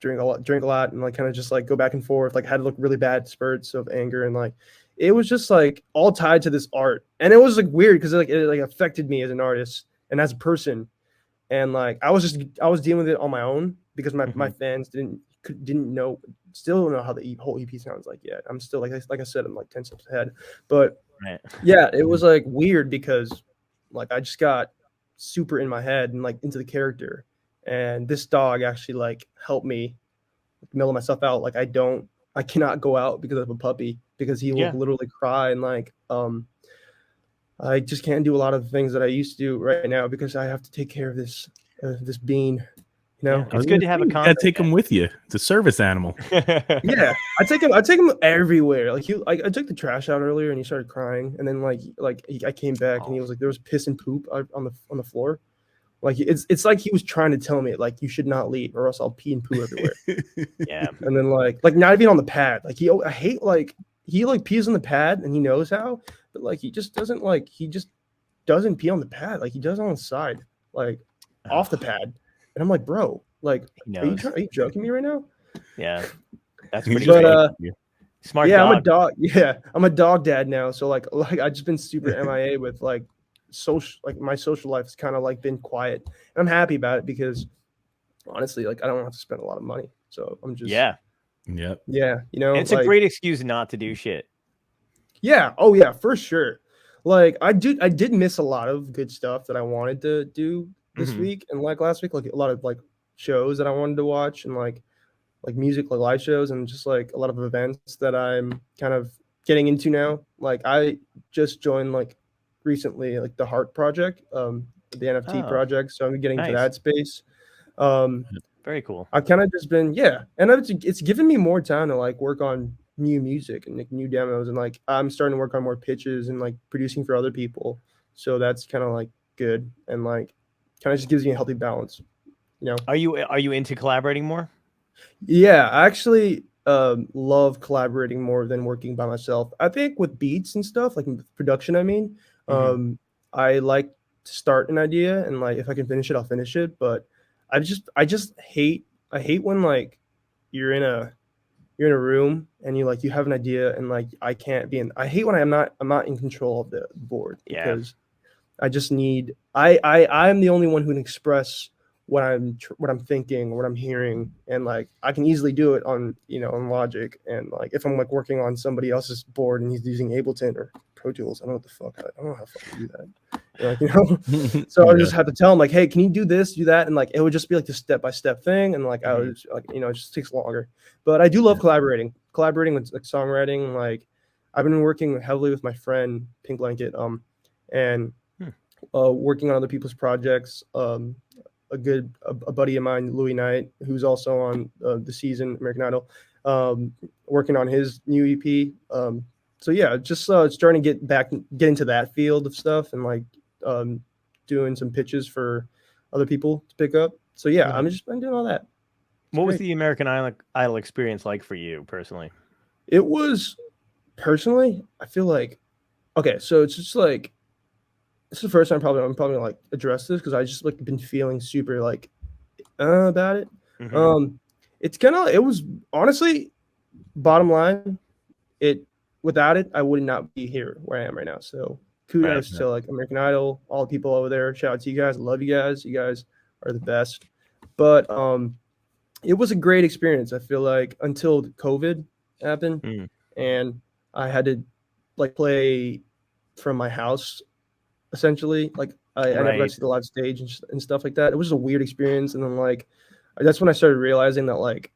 drink a lot, and like kind of just like go back and forth. Like I had to look really bad spurts of anger, and like it was just like all tied to this art, and it was like weird because it like affected me as an artist and as a person, and like I was dealing with it on my own because my fans still don't know how the whole EP sounds like yet. I'm still like I said, I'm like 10 steps ahead, but yeah, it was like weird because like I just got super in my head and like into the character, and this dog actually like helped me mellow myself out. Like I cannot go out because of a puppy because he will Yeah. literally cry and like I just can't do a lot of the things that I used to do right now because I have to take care of this bean. You know, Yeah, it's good to have a You gotta constant. take him with you. It's a service animal. yeah, I take him everywhere. Like I took the trash out earlier and he started crying, and then I came back and he was like there was piss and poop on the floor. Like it's like he was trying to tell me like you should not leave or else I'll pee and poo everywhere. Yeah. And then like not even on the pad. Like I hate like he like pees on the pad and he knows how, but like he just doesn't pee on the pad. Like he does on the side, like off the pad. And I'm like, bro, like He are you knows. are you joking me right now? Yeah. That's He's pretty just But, great. fucking you. Smart Yeah, dog. I'm a dog. Yeah, I'm a dog dad now. So like I just been super MIA with like my social life has kind of like been quiet. And I'm happy about it because honestly, like I don't have to spend a lot of money. So I'm just Yeah. Yep. yeah, you know, And it's a like, great excuse not to do shit. yeah, oh yeah, for sure. Like I did miss a lot of good stuff that I wanted to do this Mhm. week and like last week, like a lot of like shows that I wanted to watch and like music, like live shows and just like a lot of events that I'm kind of getting into now. Like I just joined like recently like the Heart Project, the NFT Oh, project. So I'm getting to nice. that space. Um, Very cool. I've kind of just been and it's given me more time to like work on new music and like new demos and like I'm starting to work on more pitches and like producing for other people. So that's kind of like good and like kind of just gives me a healthy balance, you know. Are you into collaborating more? Yeah, I actually love collaborating more than working by myself. I think with beats and stuff, like production, I mean, Mhm. I like to start an idea and like if I can finish it, I'll finish it. But I just hate when like you're in a room and you have an idea and like I hate when I'm not in control of the board Yeah. because I just need I'm the only one who can express what I'm thinking, what I'm hearing, and like I can easily do it on on Logic and like if I'm like working on somebody else's board and he's using Ableton or Pro Tools, I don't know what the fuck I don't know how to fucking do that. So I Yeah. just had to tell him like, hey, can you do this, do that, and like it would just be like the step by step thing, and like I was like it just takes longer. But I do love collaborating with like songwriting. Like I've been working heavily with my friend Pink Blanket, and working on other people's projects. A buddy of mine, Louis Knight, who's also on the season American Idol, working on his new EP. So yeah, just starting to get into that field of stuff and like doing some pitches for other people to pick up. So yeah, Mhm. I'm doing all that. It's What was great. the American Idol experience like for you personally? It was personally, I feel like okay, so it's just like this is the first time I'm probably gonna like address this because I just like been feeling super like about it. Mhm. It was honestly bottom line, it without it, I would not be here where I am right now. So kudos Right. to like American Idol, all the people over there. Shout out to you guys. I love you guys. You guys are the best. But it was a great experience. I feel like until COVID happened Mm. and I had to like play from my house essentially. Like I never got to Right. see the live stage and stuff like that. It was a weird experience. And then like that's when I started realizing that like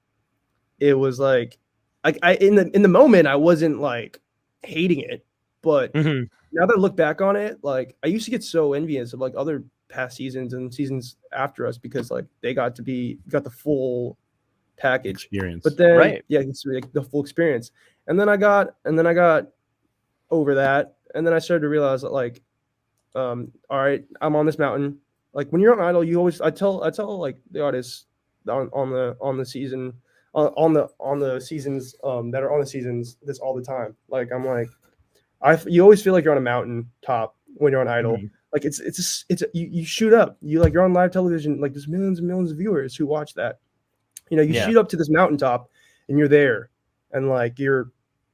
it was like I in the moment I wasn't like hating it, but Mhm. now that I look back on it, like I used to get so envious of like other past seasons and seasons after us because like they got the full package. Experience. But then Right. yeah, it's like the full experience. And then I got over that, and then I started to realize that like all right, I'm on this mountain. Like when you're on Idol, you always I tell like the artists on the season on the seasons that are on the seasons this all the time. Like I'm like you always feel like you're on a mountain top when you're on Idol. Mhm. Like you shoot up. You're on live television. Like there's millions and millions of viewers who watch that. You Yeah. shoot up to this mountaintop and you're there, and like you're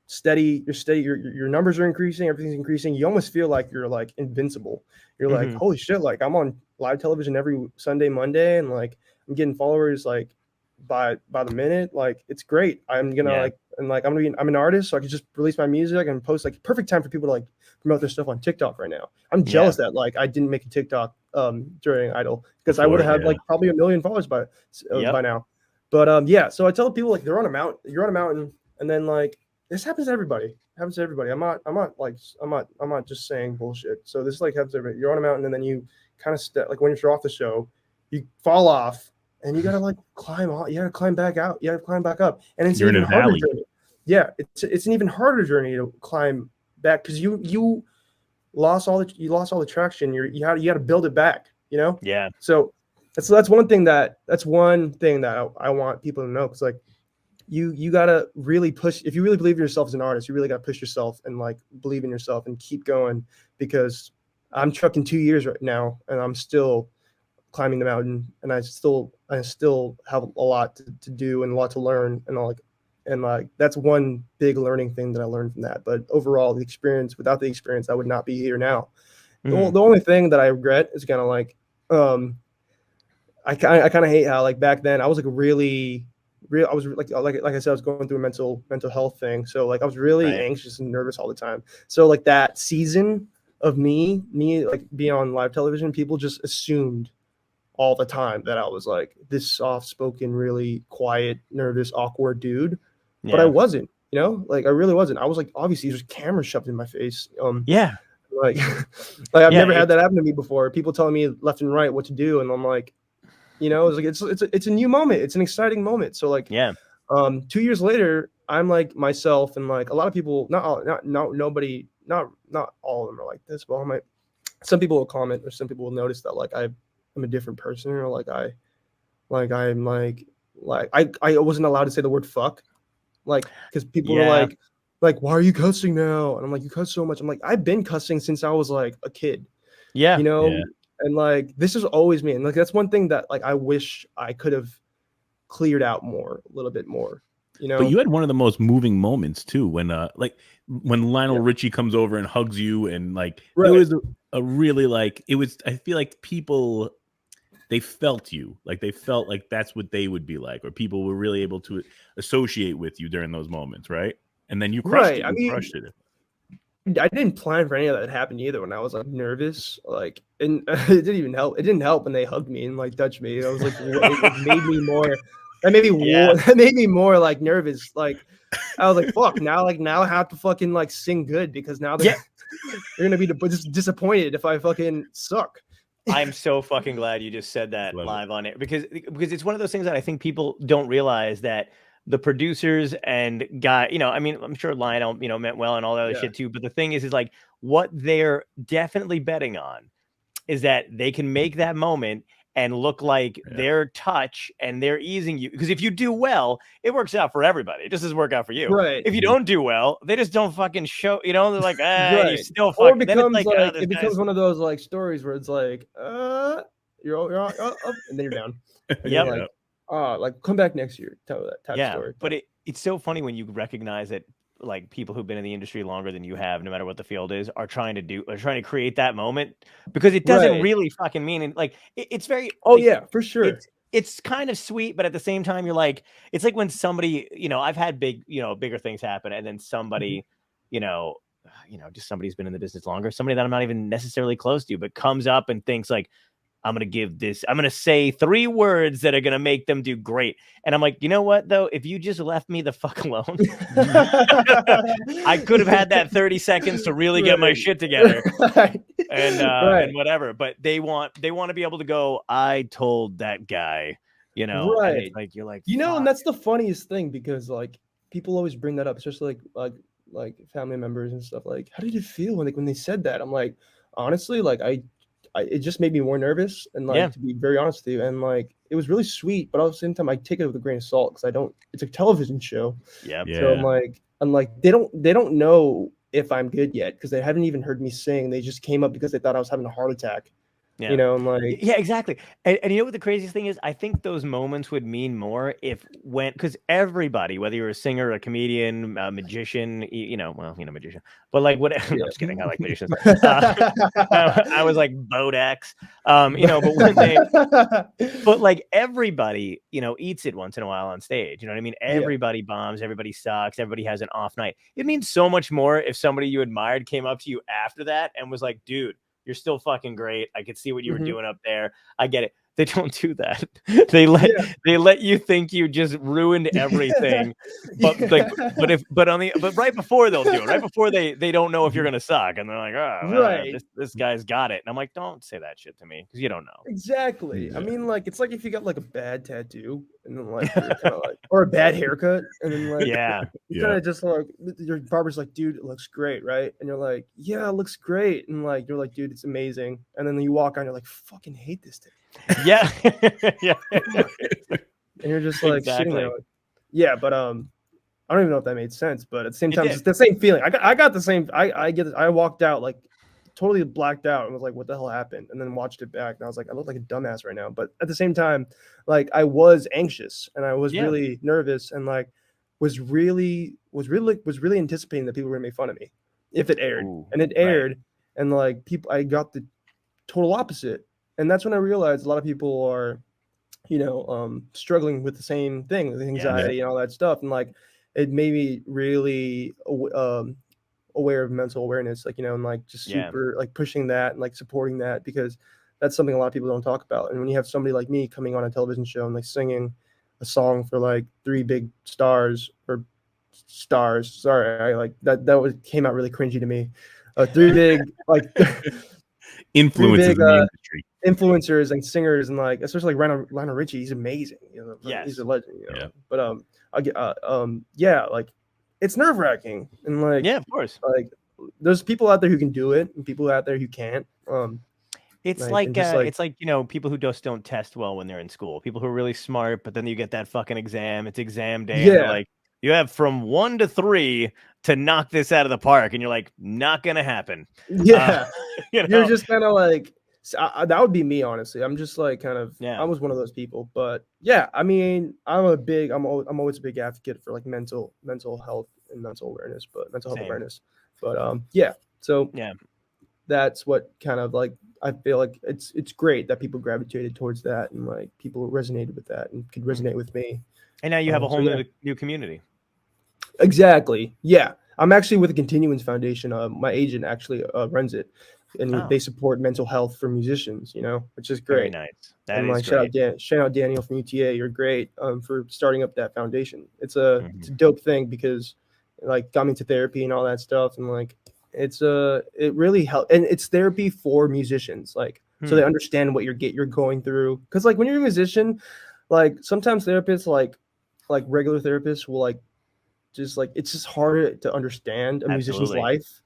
steady. Your numbers are increasing. Everything's increasing. You almost feel like you're like invincible. You're like, Mhm. holy shit! Like I'm on live television every Sunday, Monday, and like I'm getting followers like by the minute. Like it's great. I'm gonna Yeah. like and like I'm an artist, so I can just release my music and post like perfect time for people to like promote their stuff on TikTok right now. I'm jealous that like I didn't make a TikTok during Idol because I would have Before, had yeah. like probably 1 million followers by Yep. now. But yeah, so I tell people like you're on a mountain, and then like this happens to everybody. It happens to everybody. I'm not just saying bullshit. So this like happens to everybody. You're on a mountain, and then you kind of step like when you're off the show, you fall off, and you gotta like climb off. You gotta climb back out. You gotta climb back up, and it's You're in an a even harder valley. journey. Yeah, it's an even harder journey to climb back because you lost all the traction. You got to build it back. You know. Yeah. So that's one thing that I want people to know, because like you gotta really push. If you really believe in yourself as an artist, you really gotta push yourself and like believe in yourself and keep going, because I'm trucking 2 years right now and I'm still climbing the mountain, and I still have a lot to do and a lot to learn, and like that's one big learning thing that I learned from that. But overall, without the experience, I would not be here now. The only thing that I regret is kind of like I kind of hate how like back then I was like I was like I said, I was going through a mental health thing. So like I was really anxious and nervous all the time. So like that season of me like being on live television, people just assumed all the time that I was like this soft-spoken, really quiet, nervous, awkward dude. Yeah. But I wasn't, like I really wasn't. I was like, obviously there's cameras shoved in my face. Yeah. Like I've never had that happen to me before. People telling me left and right what to do, and I'm like, it's like it's a new moment. It's an exciting moment. So like 2 years later, I'm like myself, and like a lot of people, not all of them are like this, but some people will comment, or some people will notice that like I'm a different person, or like I wasn't allowed to say the word fuck, like because people were like, why are you cussing now? And I'm like, you cuss so much. I'm like, I've been cussing since I was like a kid. Yeah. And like this is always me, and like that's one thing that like I wish I could have cleared out a little bit more. But you had one of the most moving moments too, when Lionel Richie comes over and hugs you, and like it was a really like it was. I feel like people, they felt you, like they felt like that's what they would be like, or people were really able to associate with you during those moments, right? And then you crushed it. You crushed it. I didn't plan for any of that to happen either. When I was like nervous, like, and it didn't even help. It didn't help when they hugged me and like touched me. I was like, it made me more. That made me more like nervous. Like, I was like, fuck. Now I have to fucking like sing good, because now they're gonna be disappointed if I fucking suck. I'm so fucking glad you just said that live on it, because it's one of those things that I think people don't realize, that the producers and guy, I mean, I'm sure Lionel, meant well and all that other shit too. But the thing is like what they're definitely betting on is that they can make that moment and look like their touch and they're easing you. Because if you do well, it works out for everybody. It just doesn't work out for you. Right. If you don't do well, they just don't fucking show, they're like, you still fucking. Or it becomes it becomes one of those like stories where it's like, you're up, and then you're down. And like come back next year, tell that type of story. But it's so funny when you recognize that like people who've been in the industry longer than you have, no matter what the field is, are trying to create that moment, because it doesn't really fucking mean like it's very for sure. It's kind of sweet, but at the same time you're like, it's like when somebody, I've had bigger things happen, and then somebody, just somebody who's been in the business longer, somebody that I'm not even necessarily close to, but comes up and thinks like, I'm going to say 3 words that are going to make them do great. And I'm like, you know what, though? If you just left me the fuck alone, I could have had that 30 seconds to really get my shit together and whatever. But they want to be able to go, I told that guy, Right. And it's like, you're like, and that's the funniest thing, because like people always bring that up, especially like family members and stuff. Like, how did it feel when they said that? I'm like, honestly, like it just made me more nervous, and like to be very honest with you, and like it was really sweet, but at the same time I take it with a grain of salt, because it's a television show. So I'm like they don't know if I'm good yet, because they haven't even heard me sing. They just came up because they thought I was having a heart attack. I'm like, exactly. And you know what the craziest thing is? I think those moments would mean more because everybody, whether you're a singer, a comedian, a magician, magician, but like whatever. I'm just kidding. I like magicians. I was like Bodex, but when but like everybody, eats it once in a while on stage. You know what I mean? Everybody bombs. Everybody sucks. Everybody has an off night. It means so much more if somebody you admired came up to you after that and was like, dude, you're still fucking great. I could see what you were doing up there. I get it. They don't do that. They let you think you just ruined everything. But but right before they'll do it, right before they don't know if you're gonna suck, and they're like, Right. this guy's got it. And I'm like, don't say that shit to me because you don't know. Exactly. Yeah. I mean, like, it's like if you got like a bad tattoo and then like you're kind of like, or a bad haircut, and then like Yeah. you kind of just like your barber's like, dude, it looks great, right? And you're like, yeah, it looks great, and like you're like, dude, it's amazing. And then you walk on, you're like, fucking hate this thing. Yeah. Yeah. And you're just like sitting there Exactly. like, yeah, but I don't even know if that made sense, but at the same It time, did. it's the same feeling. I got the same. I walked out like totally blacked out and was like, what the hell happened? And then watched it back and I was like, I look like a dumbass right now. But at the same time, like I was anxious and I was Yeah. really nervous and like was really anticipating that people were gonna make fun of me if it aired. Ooh, And it right. aired, and like I got the total opposite. And that's when I realized a lot of people are, struggling with the same thing, with anxiety and all that stuff. And like it made me really aware of mental awareness, like, and like just Yeah. super like pushing that and like supporting that, because that's something a lot of people don't talk about. And when you have somebody like me coming on a television show and like singing a song for like three big stars, sorry, I like that came out really cringy to me. Three big like Influences big, in the industry. influencers and singers, and like especially like Lionel Richie, he's amazing. Yes. He's a legend. Yeah. But I get yeah, like it's nerve wracking, and like Yeah, of course. like there's people out there who can do it, and people out there who can't. It's Like, like, and just, like- it's like, people who just don't test well when they're in school. People who are really smart, but then you get that fucking exam. It's exam day. And they're Yeah. like, you have from 1 to 3 to knock this out of the park, and you're like, not gonna happen. Yeah, You know? you're just kind of like that would be me, honestly. I'm just like kind of Yeah. I was one of those people, but yeah, I mean, I'm always a big advocate for like mental health and mental awareness, but mental health Same. awareness. But yeah, so Yeah. that's what kind of like I feel like it's great that people gravitated towards that, and like people resonated with that and could resonate with me. And now you have a So, whole yeah. new community. Exactly. Yeah. I'm actually with the Continuance Foundation. My agent actually runs it, and Oh. they support mental health for musicians, which is Very great. nice. That And is like great. shout out Daniel from UTA. You're great for starting up that foundation. It's a dope thing, because like got me into therapy and all that stuff, and like it really helped, and it's therapy for musicians, like so they understand what you're going through. Because like when you're a musician, like sometimes therapists like regular therapists will like just like it's just harder to understand a musician's Absolutely. life,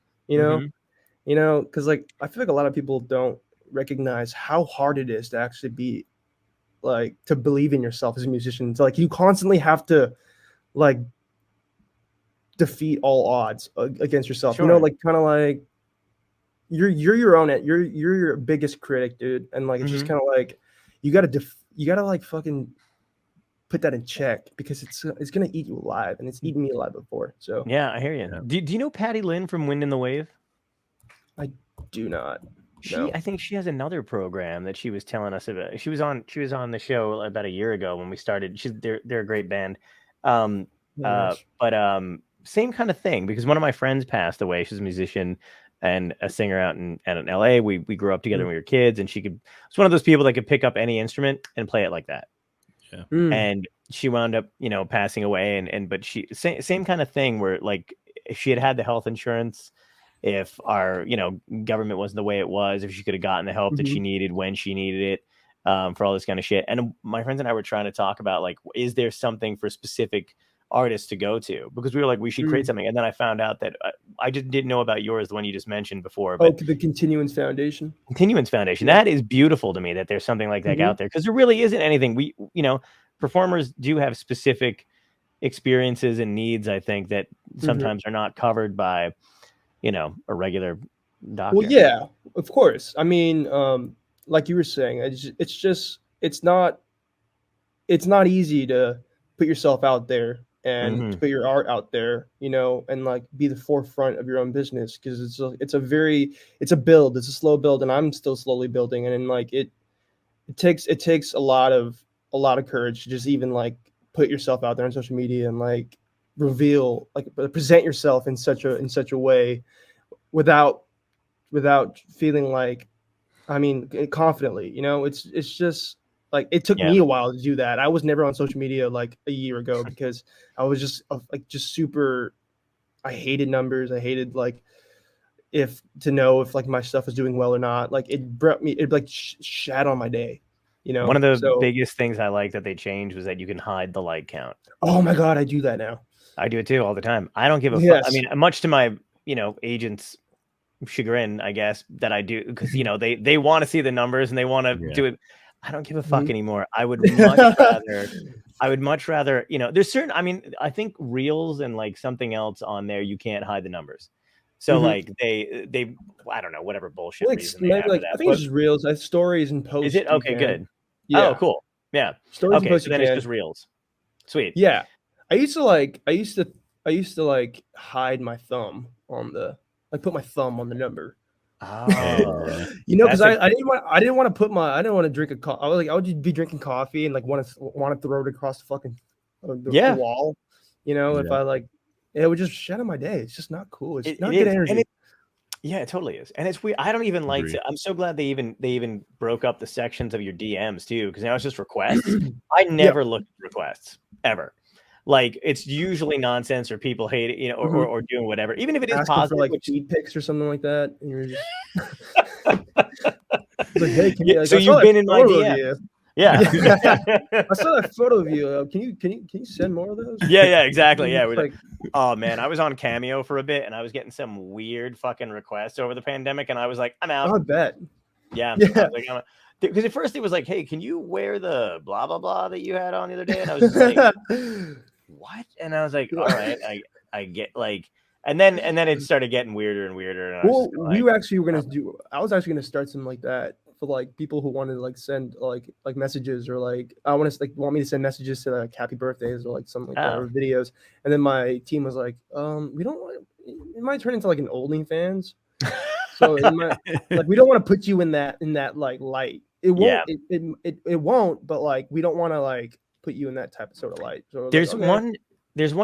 because like I feel like a lot of people don't recognize how hard it is to actually be like to believe in yourself as a musician. So like you constantly have to like defeat all odds against yourself. Sure. Like kind of like you're your own you're your biggest critic, dude. And like it's just kind of like you gotta like fucking put that in check, because it's gonna eat you alive, and it's eaten me alive before. So Yeah, I hear you. Yeah. Do you know Patty Lynn from Wind in the Wave? do not. I think she has another program that she was telling us about. She was on the show about a year ago when we started. They're a great band. Nice. But same kind of thing, because one of my friends passed away. She's a musician and a singer out in LA. We grew up together when we were kids, and it's one of those people that could pick up any instrument and play it like that. And she wound up, passing away, but she same kind of thing, where like if she had the health insurance, if our government wasn't the way it was, if she could have gotten the help that she needed when she needed it, for all this kind of shit. And my friends and I were trying to talk about, like, is there something for specific artists to go to, because we were like, we should create something. And then I found out that I just didn't know about yours, the one you just mentioned before. But the Continuance Foundation. Continuance Foundation, that is beautiful to me, that there's something like that out there, because there really isn't anything. We performers do have specific experiences and needs, I think, that sometimes are not covered by a regular doctor. Well, yeah, of course. I mean, like you were saying, it's not easy to put yourself out there and to put your art out there, and like be the forefront of your own business, because it's a build. It's a slow build, and I'm still slowly building. And then like it takes a lot of courage to just even like put yourself out there on social media and like present yourself in such a way without feeling like, I mean, confidently. It's just like it took Yeah. me a while to do that. I was never on social media like a year ago because I was just like just super. I hated numbers. I hated like if to know if like my stuff was doing well or not. Like it brought me it like shat on my day. You know. One of the So biggest things I like that they changed was that you can hide the like count. oh my god, I do that now. I do it too all the time. I don't give a fuck. Yes. I mean, much to my agent's chagrin, I guess, that I do, because they want to see the numbers and they want to do it. I don't give a fuck anymore. I would much rather, there's certain, I mean, I think reels and like something else on there, you can't hide the numbers. So like they I don't know, whatever bullshit reason they have for that, I think it's just reels. I have stories and posts. is it okay? Good. Yeah. Oh, cool. Yeah. Stories and Okay, posts so then it's just reels. Sweet. Yeah. I used to like hide my thumb on the put my thumb on the number. Oh, because I didn't want to drink a coffee. I would just be drinking coffee and like want to throw it across the fucking the wall. If I like, it would just shadow my day. It's just not cool. It's not good energy. Yeah, it totally is, and it's weird. I don't even like to. I'm so glad they even broke up the sections of your DMs too, because now it's just requests. I never look at requests ever. Like it's usually nonsense or people hate it, or doing whatever, even if it is positive, for like feed pics or something like that. And you're just like, hey, so you've been in my DM. Yeah. I saw that photo of you. Can you send more of those? Yeah, exactly. Yeah, like, oh man, I was on Cameo for a bit, and I was getting some weird fucking requests over the pandemic, and I was like, I'm out. I bet. Yeah. Because at first it was like, hey, can you wear the blah blah blah that you had on the other day? And I was just like, what? And I was like, all right, I get like, and then it started getting weirder and weirder. And I was actually gonna start something like that for like people who wanted to like send like messages, or like want me to send messages to like happy birthdays or like something like that, or videos. And then my team was like, we don't want it might turn into like an OnlyFans. So we don't want to put you in that like light. It won't. Yeah. It won't. But like we don't want to like put you in that type of sort of light. So there's one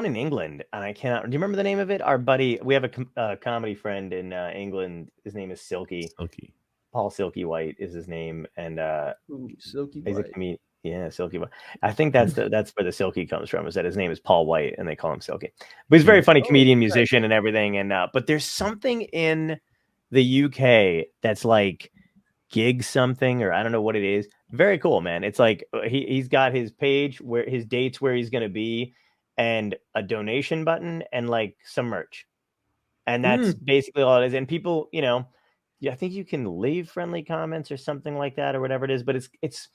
in England, and I cannot. Do you remember the name of it? Our buddy, we have a comedy friend in England. His name is Silky. Paul Silky White is his name, and Silky White. He's a comedian. Yeah, Silky White. I think that's where the Silky comes from. Is that his name is Paul White, and they call him Silky. But he's a very funny comedian, musician, and everything. And but there's something in the UK that's like gig something, or I don't know what it is. Very cool, man. It's like he's got his page where his dates where he's going to be, and a donation button and like some merch, and that's basically all it is. And people, I think you can leave friendly comments or something like that, or whatever it is. But it's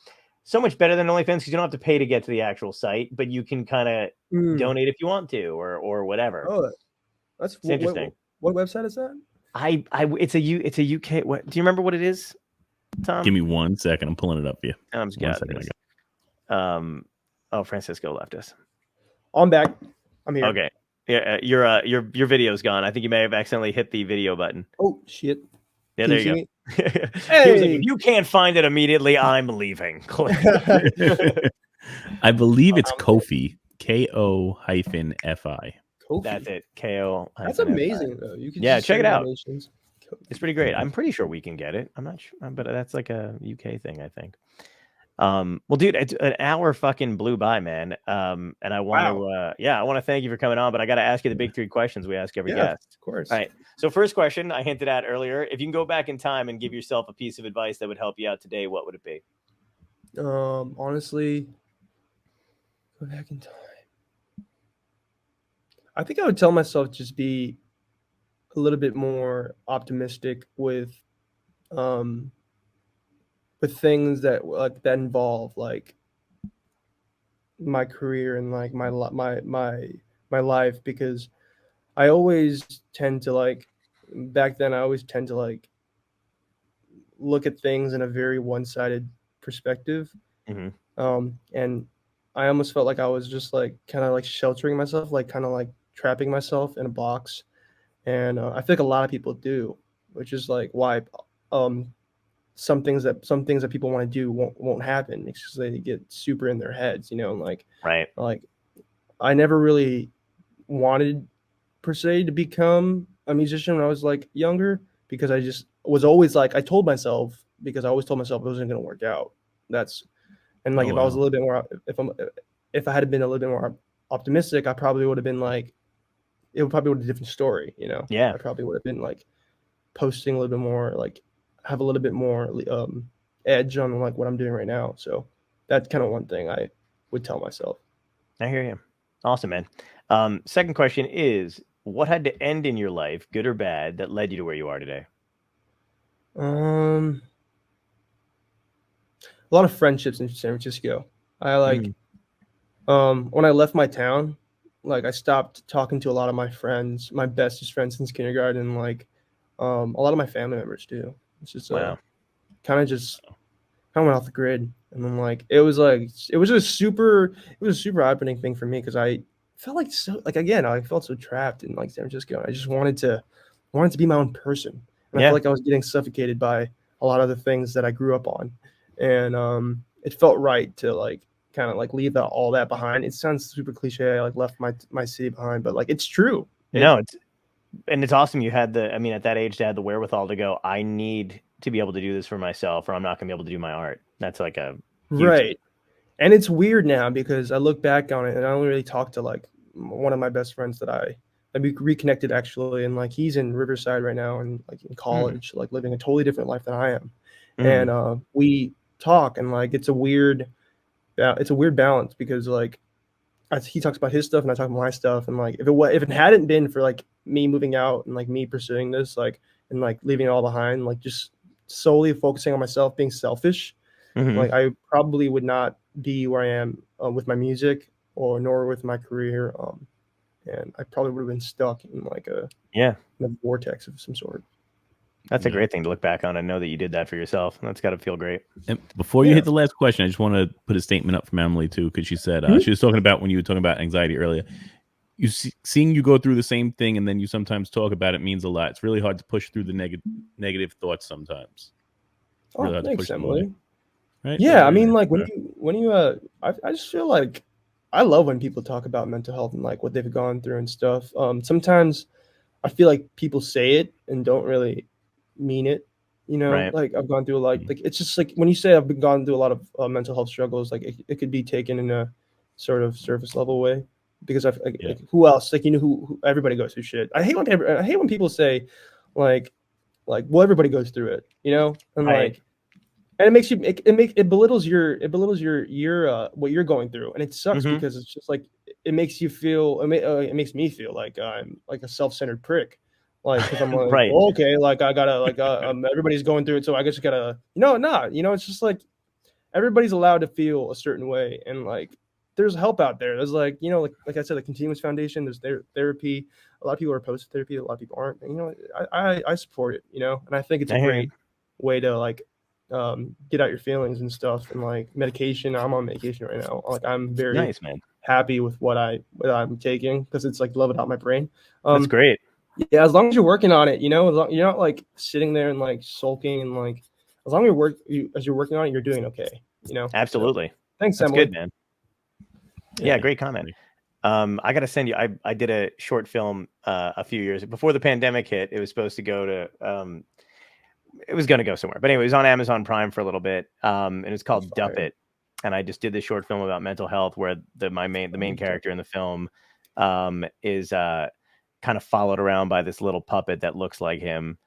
so much better than OnlyFans, because you don't have to pay to get to the actual site, but you can kind of donate if you want to, or whatever. Oh, that's interesting. What website is that? It's a UK. What do you remember what it is, Tom? Give me 1 second. I'm pulling it up for you. I'm just got oh, Francisco left us. I'm back. I'm here. Okay. Yeah, your video's gone. I think you may have accidentally hit the video button. Oh shit. Yeah, there you go. He was like, if you can't find it immediately, I'm leaving. I believe it's Ko-fi. Ko-fi. That's it. KO. That's amazing though. You can check it out. It's pretty great. I'm pretty sure we can get it. I'm not sure, but that's like a UK thing, I think. Well, dude, an hour fucking blew by, man. And I want to, I want to thank you for coming on, but I got to ask you the big 3 questions we ask every guest. Of course. All right. So first question I hinted at earlier, if you can go back in time and give yourself a piece of advice that would help you out today, what would it be? Honestly, go back in time. I think I would tell myself just be a little bit more optimistic with things that like that involve like my career and like my life, because I always tend to like back then I always tend to like look at things in a very one-sided perspective. And I almost felt like I was just like kind of like sheltering myself, like kind of like trapping myself in a box. And I feel like a lot of people do, which is like why some things that people want to do won't happen, because they get super in their heads, like like I never really wanted per se to become a musician when I was like younger, because I just was always like I always told myself it wasn't going to work out. And like Oh, if I was a wow. little bit more, if I had been a little bit more optimistic, I probably would have been like, it would probably would have been a different story. You know, Yeah. I probably would have been like posting a little bit more, like have a little bit more edge on like what I'm doing right now. So that's kind of one thing I would tell myself. I hear you. Awesome, man. Second question is, what had to end in your life, good or bad, that led you to where you are today? A lot of friendships in San Francisco. I like when I left my town, like I stopped talking to a lot of my friends, my bestest friends since kindergarten, like a lot of my family members too. It's just Wow. kind of just kind of went off the grid, and then like it was a super eye-opening thing for me because I felt like so like again I felt so trapped in like San Francisco. I just wanted to be my own person, and I Yeah. felt like I was getting suffocated by a lot of the things that I grew up on, and it felt right to like kind of like leave all that behind. It sounds super cliche. I like left my city behind, but like it's true. No, it's awesome you had the, I mean, at that age to have the wherewithal to go, I need to be able to do this for myself or I'm not gonna be able to do my art. That's like a huge Right. thing. And it's weird now because I look back on it and I only really talk to like one of my best friends that I reconnected actually, and like he's in Riverside right now and like in college, like living a totally different life than I am. And we talk and like it's a weird balance because like he talks about his stuff and I talk about my stuff, and like if it hadn't been for like me moving out and like me pursuing this like and like leaving it all behind, like just solely focusing on myself, being selfish, like I probably would not be where I am with my music or nor with my career, and I probably would have been stuck in like in a vortex of some sort. That's a great thing to look back on and know that you did that for yourself. That's got to feel great. And before you hit the last question, I just want to put a statement up from Emily too, because she said she was talking about when you were talking about anxiety earlier. Seeing you go through the same thing and then you sometimes talk about it means a lot. It's really hard to push through the negative thoughts sometimes. Really hard to Thanks, push them Emily. away. Right? Yeah, I mean, like when you I just feel like I love when people talk about mental health and like what they've gone through and stuff. Sometimes I feel like people say it and don't really mean it. You know, Right. like I've gone through a lot. Like it's just like when you say I've been gone through a lot of mental health struggles, like it could be taken in a sort of surface level way because like, who else? Like you know who everybody goes through shit. I hate when people say like well everybody goes through it, you know, and Right. like. And it makes you it belittles your what you're going through, and it sucks because it's just like it makes you feel it makes me feel like I'm like a self-centered prick, like because I'm like Right. well, okay, like I gotta like everybody's going through it, so I guess I gotta not it's just like everybody's allowed to feel a certain way, and like there's help out there. There's like like I said, the Continuous Foundation. There's therapy. A lot of people are opposed to therapy. A lot of people aren't. And, I support it. And I think it's a great way to like get out your feelings and stuff, and like medication. I'm on medication right now. Like I'm very Nice, man. happy with what I'm taking because it's like leveled out my brain. That's great. Yeah, as long as you're working on it, you're not like sitting there and like sulking, and like as long as you're working on it, you're doing okay. Absolutely. So, thanks, That's Emily. good, man. Yeah, great comment. I got to send you. I did a short film a few years before the pandemic hit. It was supposed to go to. It was going to go somewhere, but anyway, it was on Amazon Prime for a little bit, and it's called Dup It. And I just did this short film about mental health, where the main character in the film is kind of followed around by this little puppet that looks like him,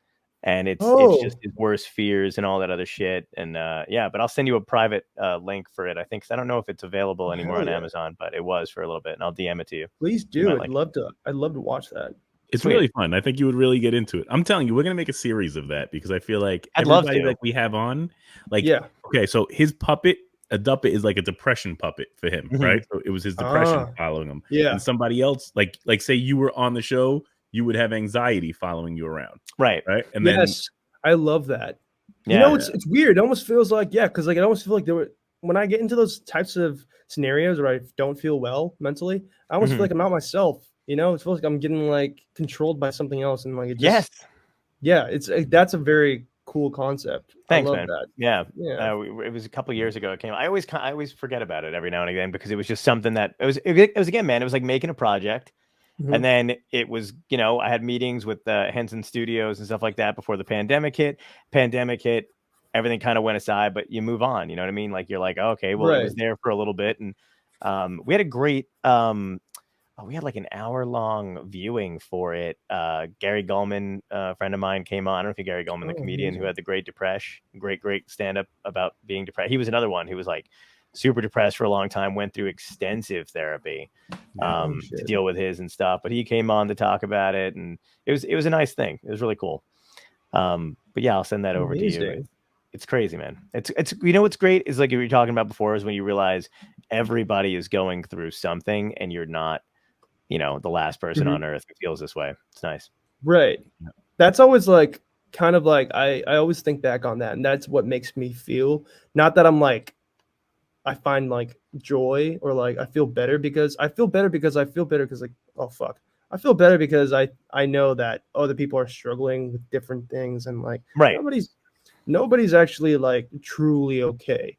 and it's just his worst fears and all that other shit. And but I'll send you a private link for it. I think 'cause I don't know if it's available anymore on Amazon, but it was for a little bit, and I'll DM it to you. Please do. I'd love to watch that. It's really fun. I think you would really get into it. I'm telling you, we're gonna make a series of that because I feel like I'd love everybody to. that we have on, like, okay, so his puppet, a Duppet, is like a depression puppet for him, right? So it was his depression following him. Yeah. And somebody else, like say you were on the show, you would have anxiety following you around. Right. And yes, I love that. Yeah. It's weird. It almost feels like because like it almost feels like when I get into those types of scenarios where I don't feel well mentally, I almost feel like I'm not myself. It feels like I'm getting like controlled by something else, and like it just that's a very cool concept. Thanks, I love man. that. Yeah. It was a couple years ago. It came. I always forget about it every now and again because it was just something that it was again, man. It was like making a project, and then it was I had meetings with Henson Studios and stuff like that before the pandemic hit. Pandemic hit. everything kind of went aside, but you move on. You know what I mean? Like you're like, oh, okay, well, it was Right. there for a little bit, and we had a great we had like an hour-long viewing for it. Gary Gulman, a friend of mine, came on. I don't know if you Gary Gulman, the Oh, comedian who amazing. had the Great Depression, great stand-up about being depressed. He was another one who was like super depressed for a long time, went through extensive therapy Oh, to shit. deal with his and stuff. But he came on to talk about it, and it was a nice thing. It was really cool. But yeah, I'll send that over to you. Amazing. It's crazy, man. It's you know what's great is like you were talking about before is when you realize everybody is going through something and you're not, you know, the last person Mhm. on earth who feels this way. It's nice. Right. That's always like kind of like I always think back on that, and that's what makes me feel. Not that I'm like I find like joy or like I feel better because I feel better because like oh fuck. I feel better because I know that other people are struggling with different things and like Right. nobody's actually like truly okay.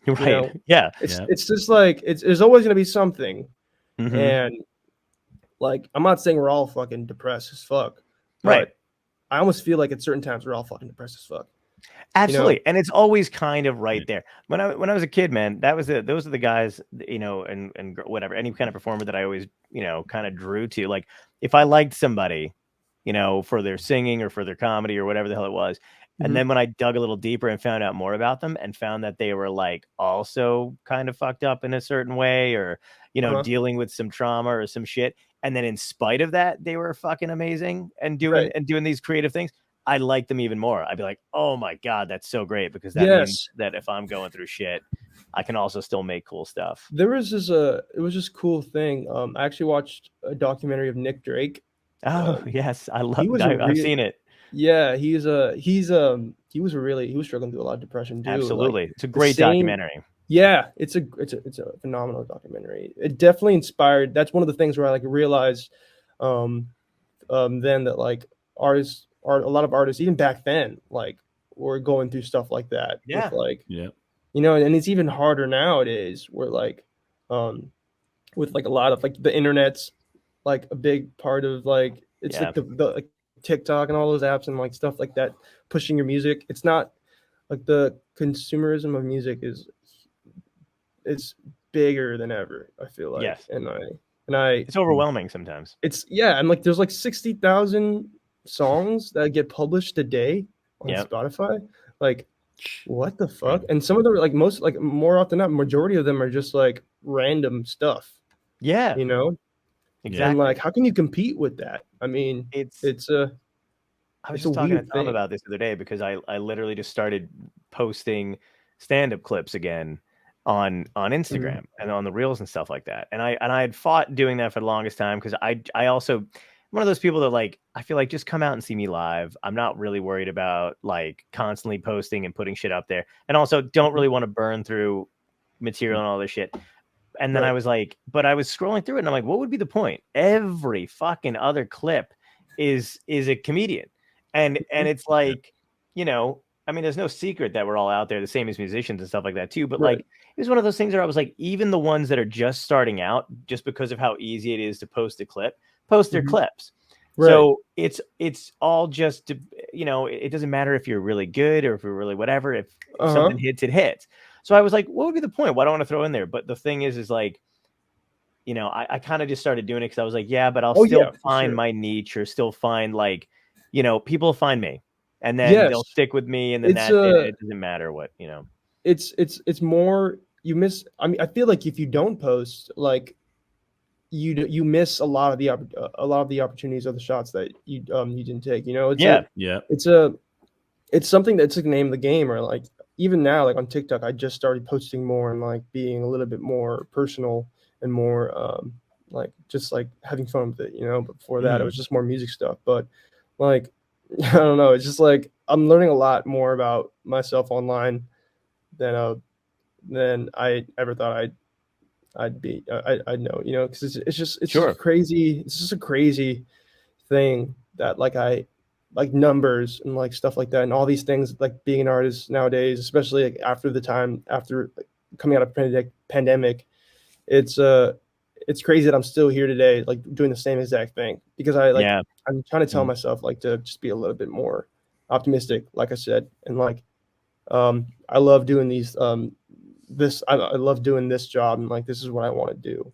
You Right. know, Yeah. it's just like there's always gonna be something, Mhm. and like I'm not saying we're all fucking depressed as fuck, Right. but I almost feel like at certain times we're all fucking depressed as fuck. You know, Absolutely. And it's always kind of right there. When I was a kid, man, those are the guys, you know, and whatever, any kind of performer that I always, you know, kind of drew to. Like if I liked somebody, you know, for their singing or for their comedy or whatever the hell it was. And Mhm. then when I dug a little deeper and found out more about them and found that they were like also kind of fucked up in a certain way or, you know, Uh-huh. dealing with some trauma or some shit. And then in spite of that, they were fucking amazing and Right. doing these creative things. I like them even more. I'd be like, oh my God, that's so great because that means Yes. that if I'm going through shit, I can also still make cool stuff. There was this it was this cool thing. I actually watched a documentary of Nick Drake. Oh, Um, yes. he was a I've real seen it. yeah, he was struggling through a lot of depression too. Like Absolutely. It's a the great same documentary. yeah, it's a phenomenal documentary. It definitely inspired. That's one of the things where I like realized um then that like a lot of artists even back then like were going through stuff like that with Yeah. like Yeah. you know, and it's even harder nowadays where like um with like a lot of like the internet's like a big part of like it's Yeah. like the like TikTok and all those apps and like stuff like that pushing your music. It's not like the consumerism of music is bigger than ever, I feel like. Yes. And I It's overwhelming sometimes. it's yeah, and like there's like 60,000 songs that get published a day on Yep. Spotify. Like what the fuck? And some of them like most like more often than not, majority of them are just like random stuff, Yeah. you know? Exactly. And like how can you compete with that? I mean, It's it's a I was it's a just talking to weird Tom thing. about this the other day because I literally just started posting stand-up clips again on Mhm. Instagram and on the reels and stuff like that. And I had fought doing that for the longest time because I also one of those people that like I feel like just come out and see me live. I'm not really worried about like constantly posting and putting shit up there. And also don't Mhm. really want to burn through material and all this shit. And then I Right. was like, but I was scrolling through it and I'm like, what would be the point? Every fucking other clip is a comedian. And Mhm. it's like, you know, I mean, there's no secret that we're all out there the same as musicians and stuff like that too. But like Right. it was one of those things where I was like, even the ones that are just starting out, just because of how easy it is to post a clip, post their Mhm. clips. Right. So it's all just to, you know, it doesn't matter if you're really good or if you're really whatever. If something Uh-huh. hits, it hits. So I was like, what would be the point? Why do I want to throw in there? But the thing is like, you know, I kind of just started doing it because I was like, yeah, but I'll Oh still yeah, for find sure. my niche or still find like, you know, people find me and then they'll Yes. stick with me and then It's that's it. It doesn't matter what, you know. it's more you miss I mean I feel like if you don't post like you miss a lot of the opportunities or the shots that you didn't take. You know, Yeah. Yeah. it's something that's like the name of the game or like even now like on TikTok I just started posting more and like being a little bit more personal and more like just like having fun with it, you know. But before that it was Mhm. just more music stuff. But like I don't know, it's just like I'm learning a lot more about myself online than than I ever thought I'd know, you know, because it's just Sure. crazy. It's just a crazy thing that like I like numbers and like stuff like that and all these things like being an artist nowadays, especially like after the time after like, coming out of pandemic, it's it's crazy that I'm still here today, like doing the same exact thing because Yeah. I'm trying to tell Mhm. myself like to just be a little bit more optimistic, like I said, and like I love doing these I love doing this job, and like this is what I want to do,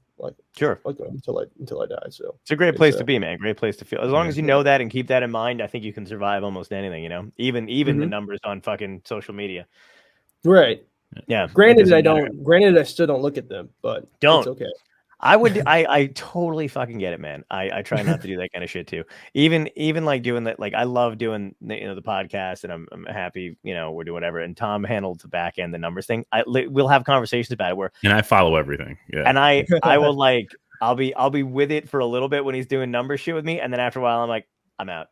Sure. like until I die. So It's a great it's place to be, man. Great place to feel. As long as you Yeah. know that and keep that in mind, I think you can survive almost anything, you know, even the Mhm. numbers on fucking social media. right. Yeah. it Granted, doesn't I matter. don't. Granted, I still don't look at them, but it's Don't. okay. I totally fucking get it, man. I try not to do that kind of shit too. Even like doing that, like I love doing the podcast, and I'm happy, we're doing whatever. And Tom handled the back end, the numbers thing. We'll have conversations about it where, And I follow everything. Yeah. and I will like I'll be with it for a little bit when he's doing number shit with me, and then after a while I'm like, I'm out.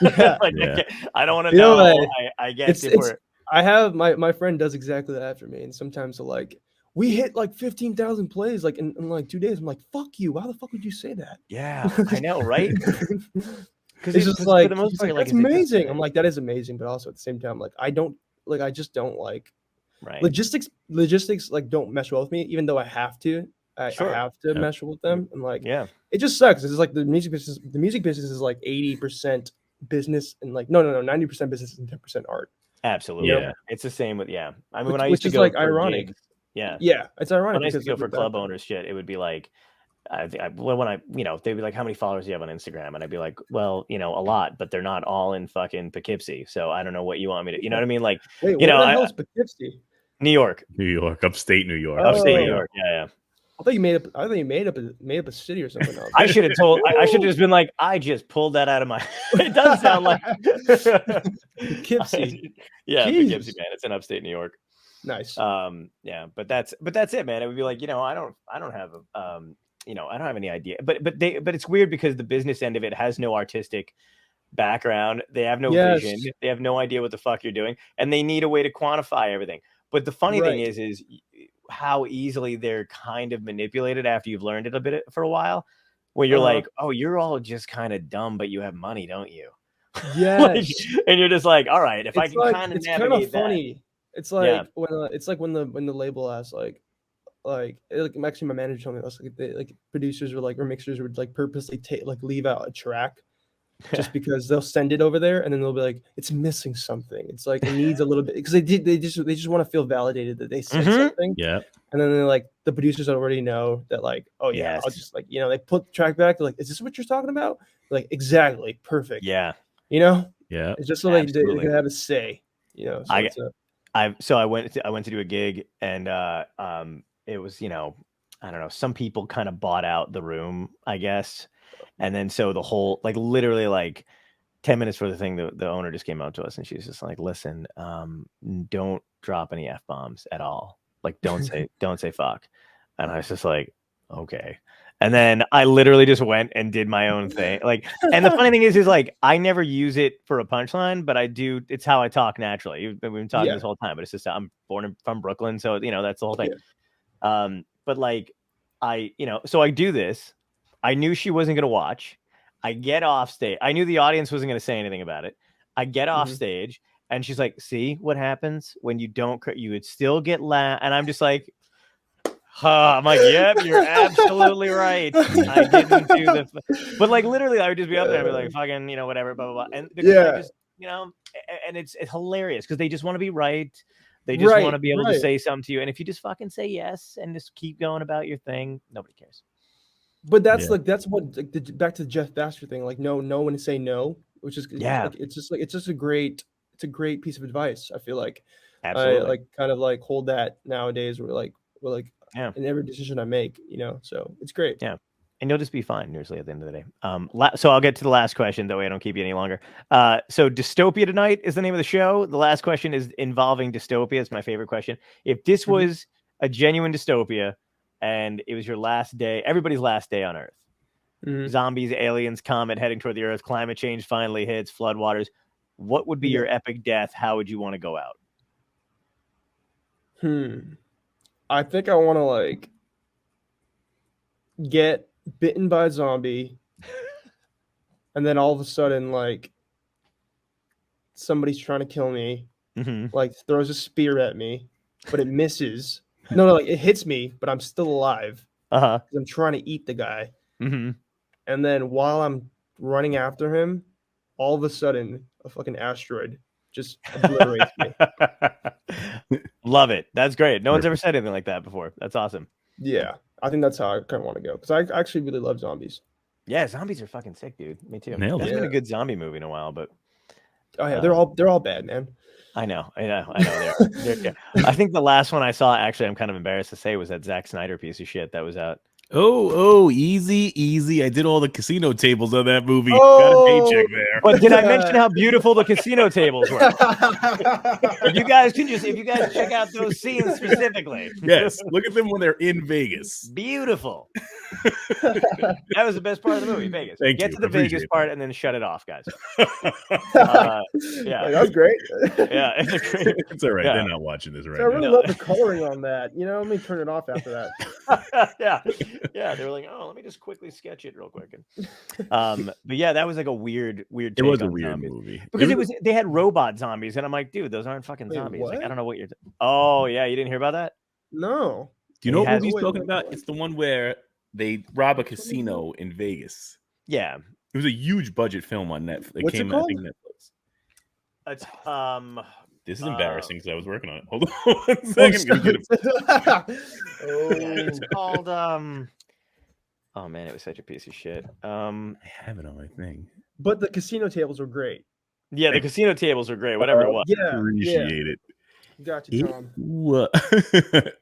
Yeah. Like, Yeah. I don't want to You know know. what? I guess It's if it's. we're I have my friend does exactly that after me, and sometimes he'll like we hit like 15,000 plays like in like 2 days. I'm like, fuck you. Why the fuck would you say that? yeah, I know, right? Because It's just for like the most he's part, like, like that's is it just amazing. I'm like, that is amazing, but also at the same time, like I just don't like right? logistics like don't mesh well with me, even though I have to. I Sure. have to Yep. mesh with them, and like Yeah, it just sucks. It's like the music business. The music business is like 80% business, and like no 90% business and 10% art. absolutely. Yeah. It's the same with I mean, when I Which used to is go like for ironic. gigs, yeah. Yeah, it's ironic When I used to because go of for the club background. owners shit, it would be like, when I, they'd be like, how many followers do you have on Instagram? And I'd be like, well, a lot, but they're not all in fucking Poughkeepsie. So I don't know what you want me to, you know what I mean? Like, Wait, you where know, the hell is Poughkeepsie? New York, New York, upstate New York. upstate New Oh. York. Yeah. I thought you made up. I thought you made up a city or something else. I should have I should have just been like, I just pulled that out of my, it does sound like Poughkeepsie. Yeah, Jesus. Poughkeepsie, man. It's in upstate New York. Nice. Yeah, but that's it, man. It would be like, I don't have I don't have any idea. But it's weird because the business end of it has no artistic background. They have no Yes. vision. They have no idea what the fuck you're doing, and they need a way to quantify everything. But the funny thing Right. is how easily they're kind of manipulated after you've learned it a bit for a while, where you're like, oh, you're all just kind of dumb, but you have money, don't you? Yes. And you're just like, all right, if I can kind of it's kind navigate of funny. It's Yeah. like when the label asks actually my manager told me this, like producers or mixers would like purposely leave out a track just because they'll send it over there and then they'll be like, it's missing something. It's like it needs a little bit because they just want to feel validated that they said Mhm. something. Yeah. And then they're like the producers already know that like, oh yeah, I'll Yes. just they put the track back. They're like, is this what you're talking about? Like exactly, perfect. Yeah. Yeah. It's just so they Absolutely. can have a say. So I went to do a gig and it was, I don't know, some people kind of bought out the room, I guess. And then so the whole literally 10 minutes for the thing, the owner just came out to us and she's just like, listen, don't drop any F-bombs at all. Like don't say fuck. And I was just like, okay. And then I literally just went and did my own thing. And the funny thing is I never use it for a punchline, but I do. It's how I talk naturally. We've been talking this whole time, but it's just I'm from Brooklyn, so that's the whole thing. But so I do this. I knew she wasn't gonna watch. I get off stage. I knew the audience wasn't gonna say anything about it. I get off stage, and she's like, "See what happens when you don't? You would still get loud." And I'm just like. I'm like, yep, you're absolutely right. I didn't do but literally, I would just be up there and be like, fucking, whatever, blah blah blah. And because I just, and it's hilarious because they just want to be right. They just want to be able to say something to you, and if you just fucking say yes and just keep going about your thing, nobody cares. But that's that's what back to the Jeff Baxter thing. Like, no one to say no, which is it's just a great piece of advice. I feel like Absolutely. I hold that nowadays. We're in every decision I make, so it's great. Yeah. And you'll just be fine, usually, at the end of the day. So I'll get to the last question, that way I don't keep you any longer. So Dystopia Tonight is the name of the show. The last question is involving dystopia. It's my favorite question. If this was a genuine dystopia and it was your last day, everybody's last day on Earth, zombies, aliens, comet heading toward the Earth, climate change finally hits, floodwaters, what would be your epic death? How would you want to go out? I think I want to get bitten by a zombie and then all of a sudden somebody's trying to kill me, throws a spear at me, but it misses. No, it hits me, but I'm still alive because I'm trying to eat the guy. And then while I'm running after him, all of a sudden a fucking asteroid just obliterates me. Love it. That's great. No one's Perfect. ever said anything like that before. That's awesome. Yeah, I think that's how I kind of want to go because I actually really love zombies. Yeah, zombies are fucking sick, dude. Me too. Nailed There's it. been a good zombie movie in a while, but Oh yeah, they're all bad, man. I know they are. Yeah. I think the last one I saw, actually, I'm kind of embarrassed to say, was that Zack Snyder piece of shit that was out. Oh, easy. I did all the casino tables on that movie. Got a paycheck there. But did I mention how beautiful the casino tables were? If you guys check out those scenes specifically. Yes, look at them when they're in Vegas. Beautiful. That was the best part of the movie, Vegas. Thank Get you. to the Appreciate Vegas it. part and then shut it off, guys. Yeah. Like, that was great. Yeah, it's a great. It's all right. Yeah. They're not watching this right I really now. love the coloring on that. Let me turn it off after that. Yeah. They were like, oh, let me just quickly sketch it real quick. But yeah, that was like a weird. It Take was a on weird zombies. movie. Because they had robot zombies, and I'm like, dude, those aren't fucking Wait, zombies. Like, I what? don't know what you're. Oh yeah, you didn't hear about that? No. Do you know It what has- movie he's Wait, talking wait, about? what? It's the one where they rob a casino in Vegas. Yeah, It was a huge budget film on Netflix. It What's it came out, I think, called? it's Netflix. This is Uh, embarrassing because I was working on it. Hold on one second. Let me get it. it's called Oh man, it was such a piece of shit. I have it on my thing. But the casino tables were great. Yeah, the casino tables are great. Whatever it was. Yeah. Appreciate it. Got you, It Tom.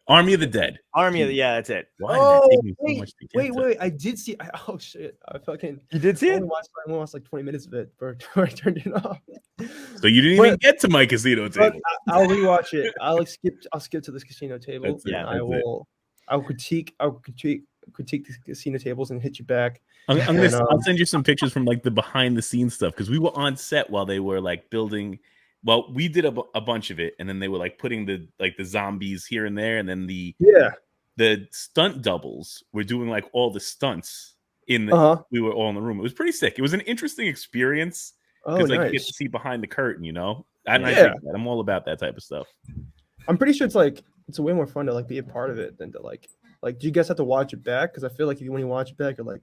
Army of the Dead. Army of the that's it. Why did that take me so wait, much to get wait, to? wait! I did see. Oh shit! I fucking You did see I it? only watched like 20 minutes of it before I turned it off. So you didn't even get to my casino But table. I'll rewatch it. I'll skip to this casino table. That's it, and that's it. I'll critique the casino tables and hit you back. I'm gonna, and, I'll send you some pictures from like the behind the scenes stuff because we were on set while they were like building. Well, we did a bunch of it, and then they were like putting the zombies here and there, and then the stunt doubles were doing like all the stunts in the. We were all in the room. It was pretty sick. It was an interesting experience Oh, because nice. like you get to see behind the curtain, And I Yeah. dig that. I'm all about that type of stuff. I'm pretty sure it's way more fun to like be a part of it than to like do you guys have to watch it back? Because I feel like when you watch it back, you're like,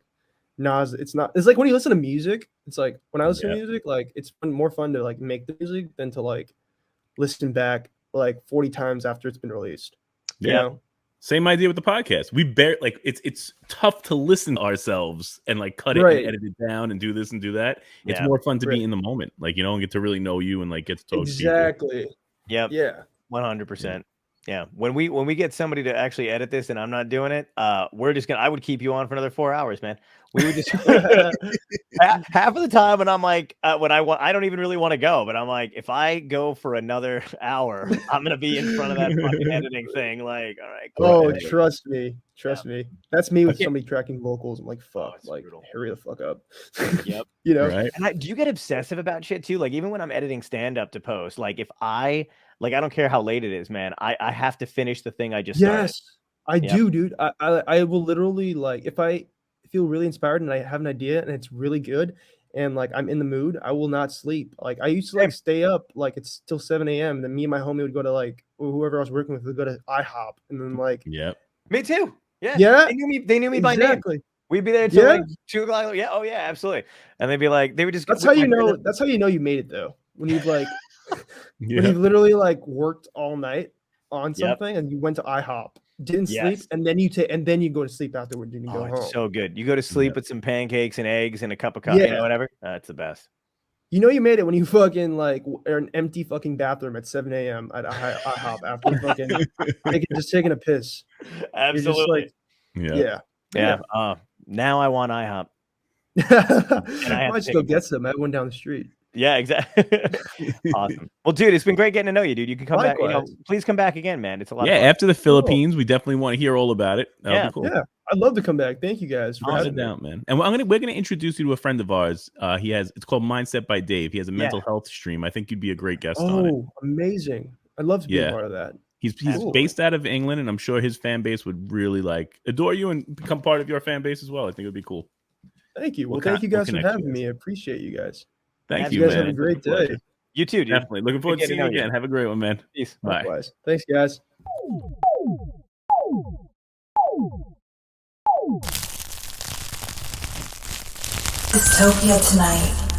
nah, it's not. It's like when you listen to music. It's like when I listen to music, like it's more fun to like make the music than to like listen back like 40 times after it's been released. You Yeah. know? Same idea with the podcast. We it's tough to listen to ourselves and like cut it Right. and edit it down and do this and do that. It's Yeah. more fun to Right. be in the moment, and get to really know you and like get to talk to Exactly. Yep. Yeah. 100%. Yeah. When we get somebody to actually edit this and I'm not doing it, we're just I would keep you on for another 4 hours, man. We would just half of the time, and I'm like, when I don't even really want to go, but I'm like, if I go for another hour, I'm gonna be in front of that fucking editing thing. Like, all right. Cool. Oh, Edit. trust me. That's me with Okay. somebody tracking vocals. I'm like, fuck, it's like brutal. hurry the fuck up. Yep. You know? Right? And do you get obsessive about shit too? Like even when I'm editing stand up to post, like if I don't care how late it is, man. I have to finish the thing I just started. Yes, I Yep. do, dude. I will literally like if I feel really inspired and I have an idea and it's really good and like I'm in the mood, I will not sleep. Like I used to like stay up like it's still 7 a.m. And then me and my homie would go to like or whoever I was working with would go to IHOP and then like Yep. Me too. Yeah. Yeah, They knew me by name. exactly. We'd be there till Yeah. like 2 o'clock. Yeah. Oh yeah, absolutely. And they'd be like, they would just. That's how you know. That's how you know you made it though. When you've like when Yeah. you've literally like worked all night on Yep. something and you went to IHOP, didn't sleep, Yes. and then you go to sleep afterwards and you go Oh, home. it's so good. You go to sleep Yeah. with some pancakes and eggs and a cup of coffee, Yeah. whatever. That's the best. You know you made it when you fucking like are an empty fucking bathroom at 7 a.m. at IHOP after fucking just taking a piss. You're Absolutely. just like, Yeah. yeah. Now I want IHOP. I have might just to go take a get some. I went down the street. Yeah, exactly. Awesome. Well, dude, it's been great getting to know you, dude. You can come back. Likewise. Please come back again, man. It's a lot Yeah. of fun. After the Philippines, we definitely want to hear all about it. That'll Yeah. be cool. Yeah, I'd love to come back. Thank you guys for Sit having me. down, man. And we're gonna introduce you to a friend of ours. It's called Mindset by Dave. He has a mental health stream. I think you'd be a great guest on it. Oh, amazing! I'd love to be Yeah. a part of that. He's Cool. based out of England, and I'm sure his fan base would really adore you and become part of your fan base as well. I think it would be cool. Thank you. Well, We'll thank you we'll guys for connect you having guys. me. I appreciate you guys. Thank You you, guys man. have a great It's a pleasure. day. You too, dude. Definitely. Looking forward to getting seeing to you know you. again. Have a great one, man. Peace. Bye. Likewise. Thanks, guys. Dystopia tonight.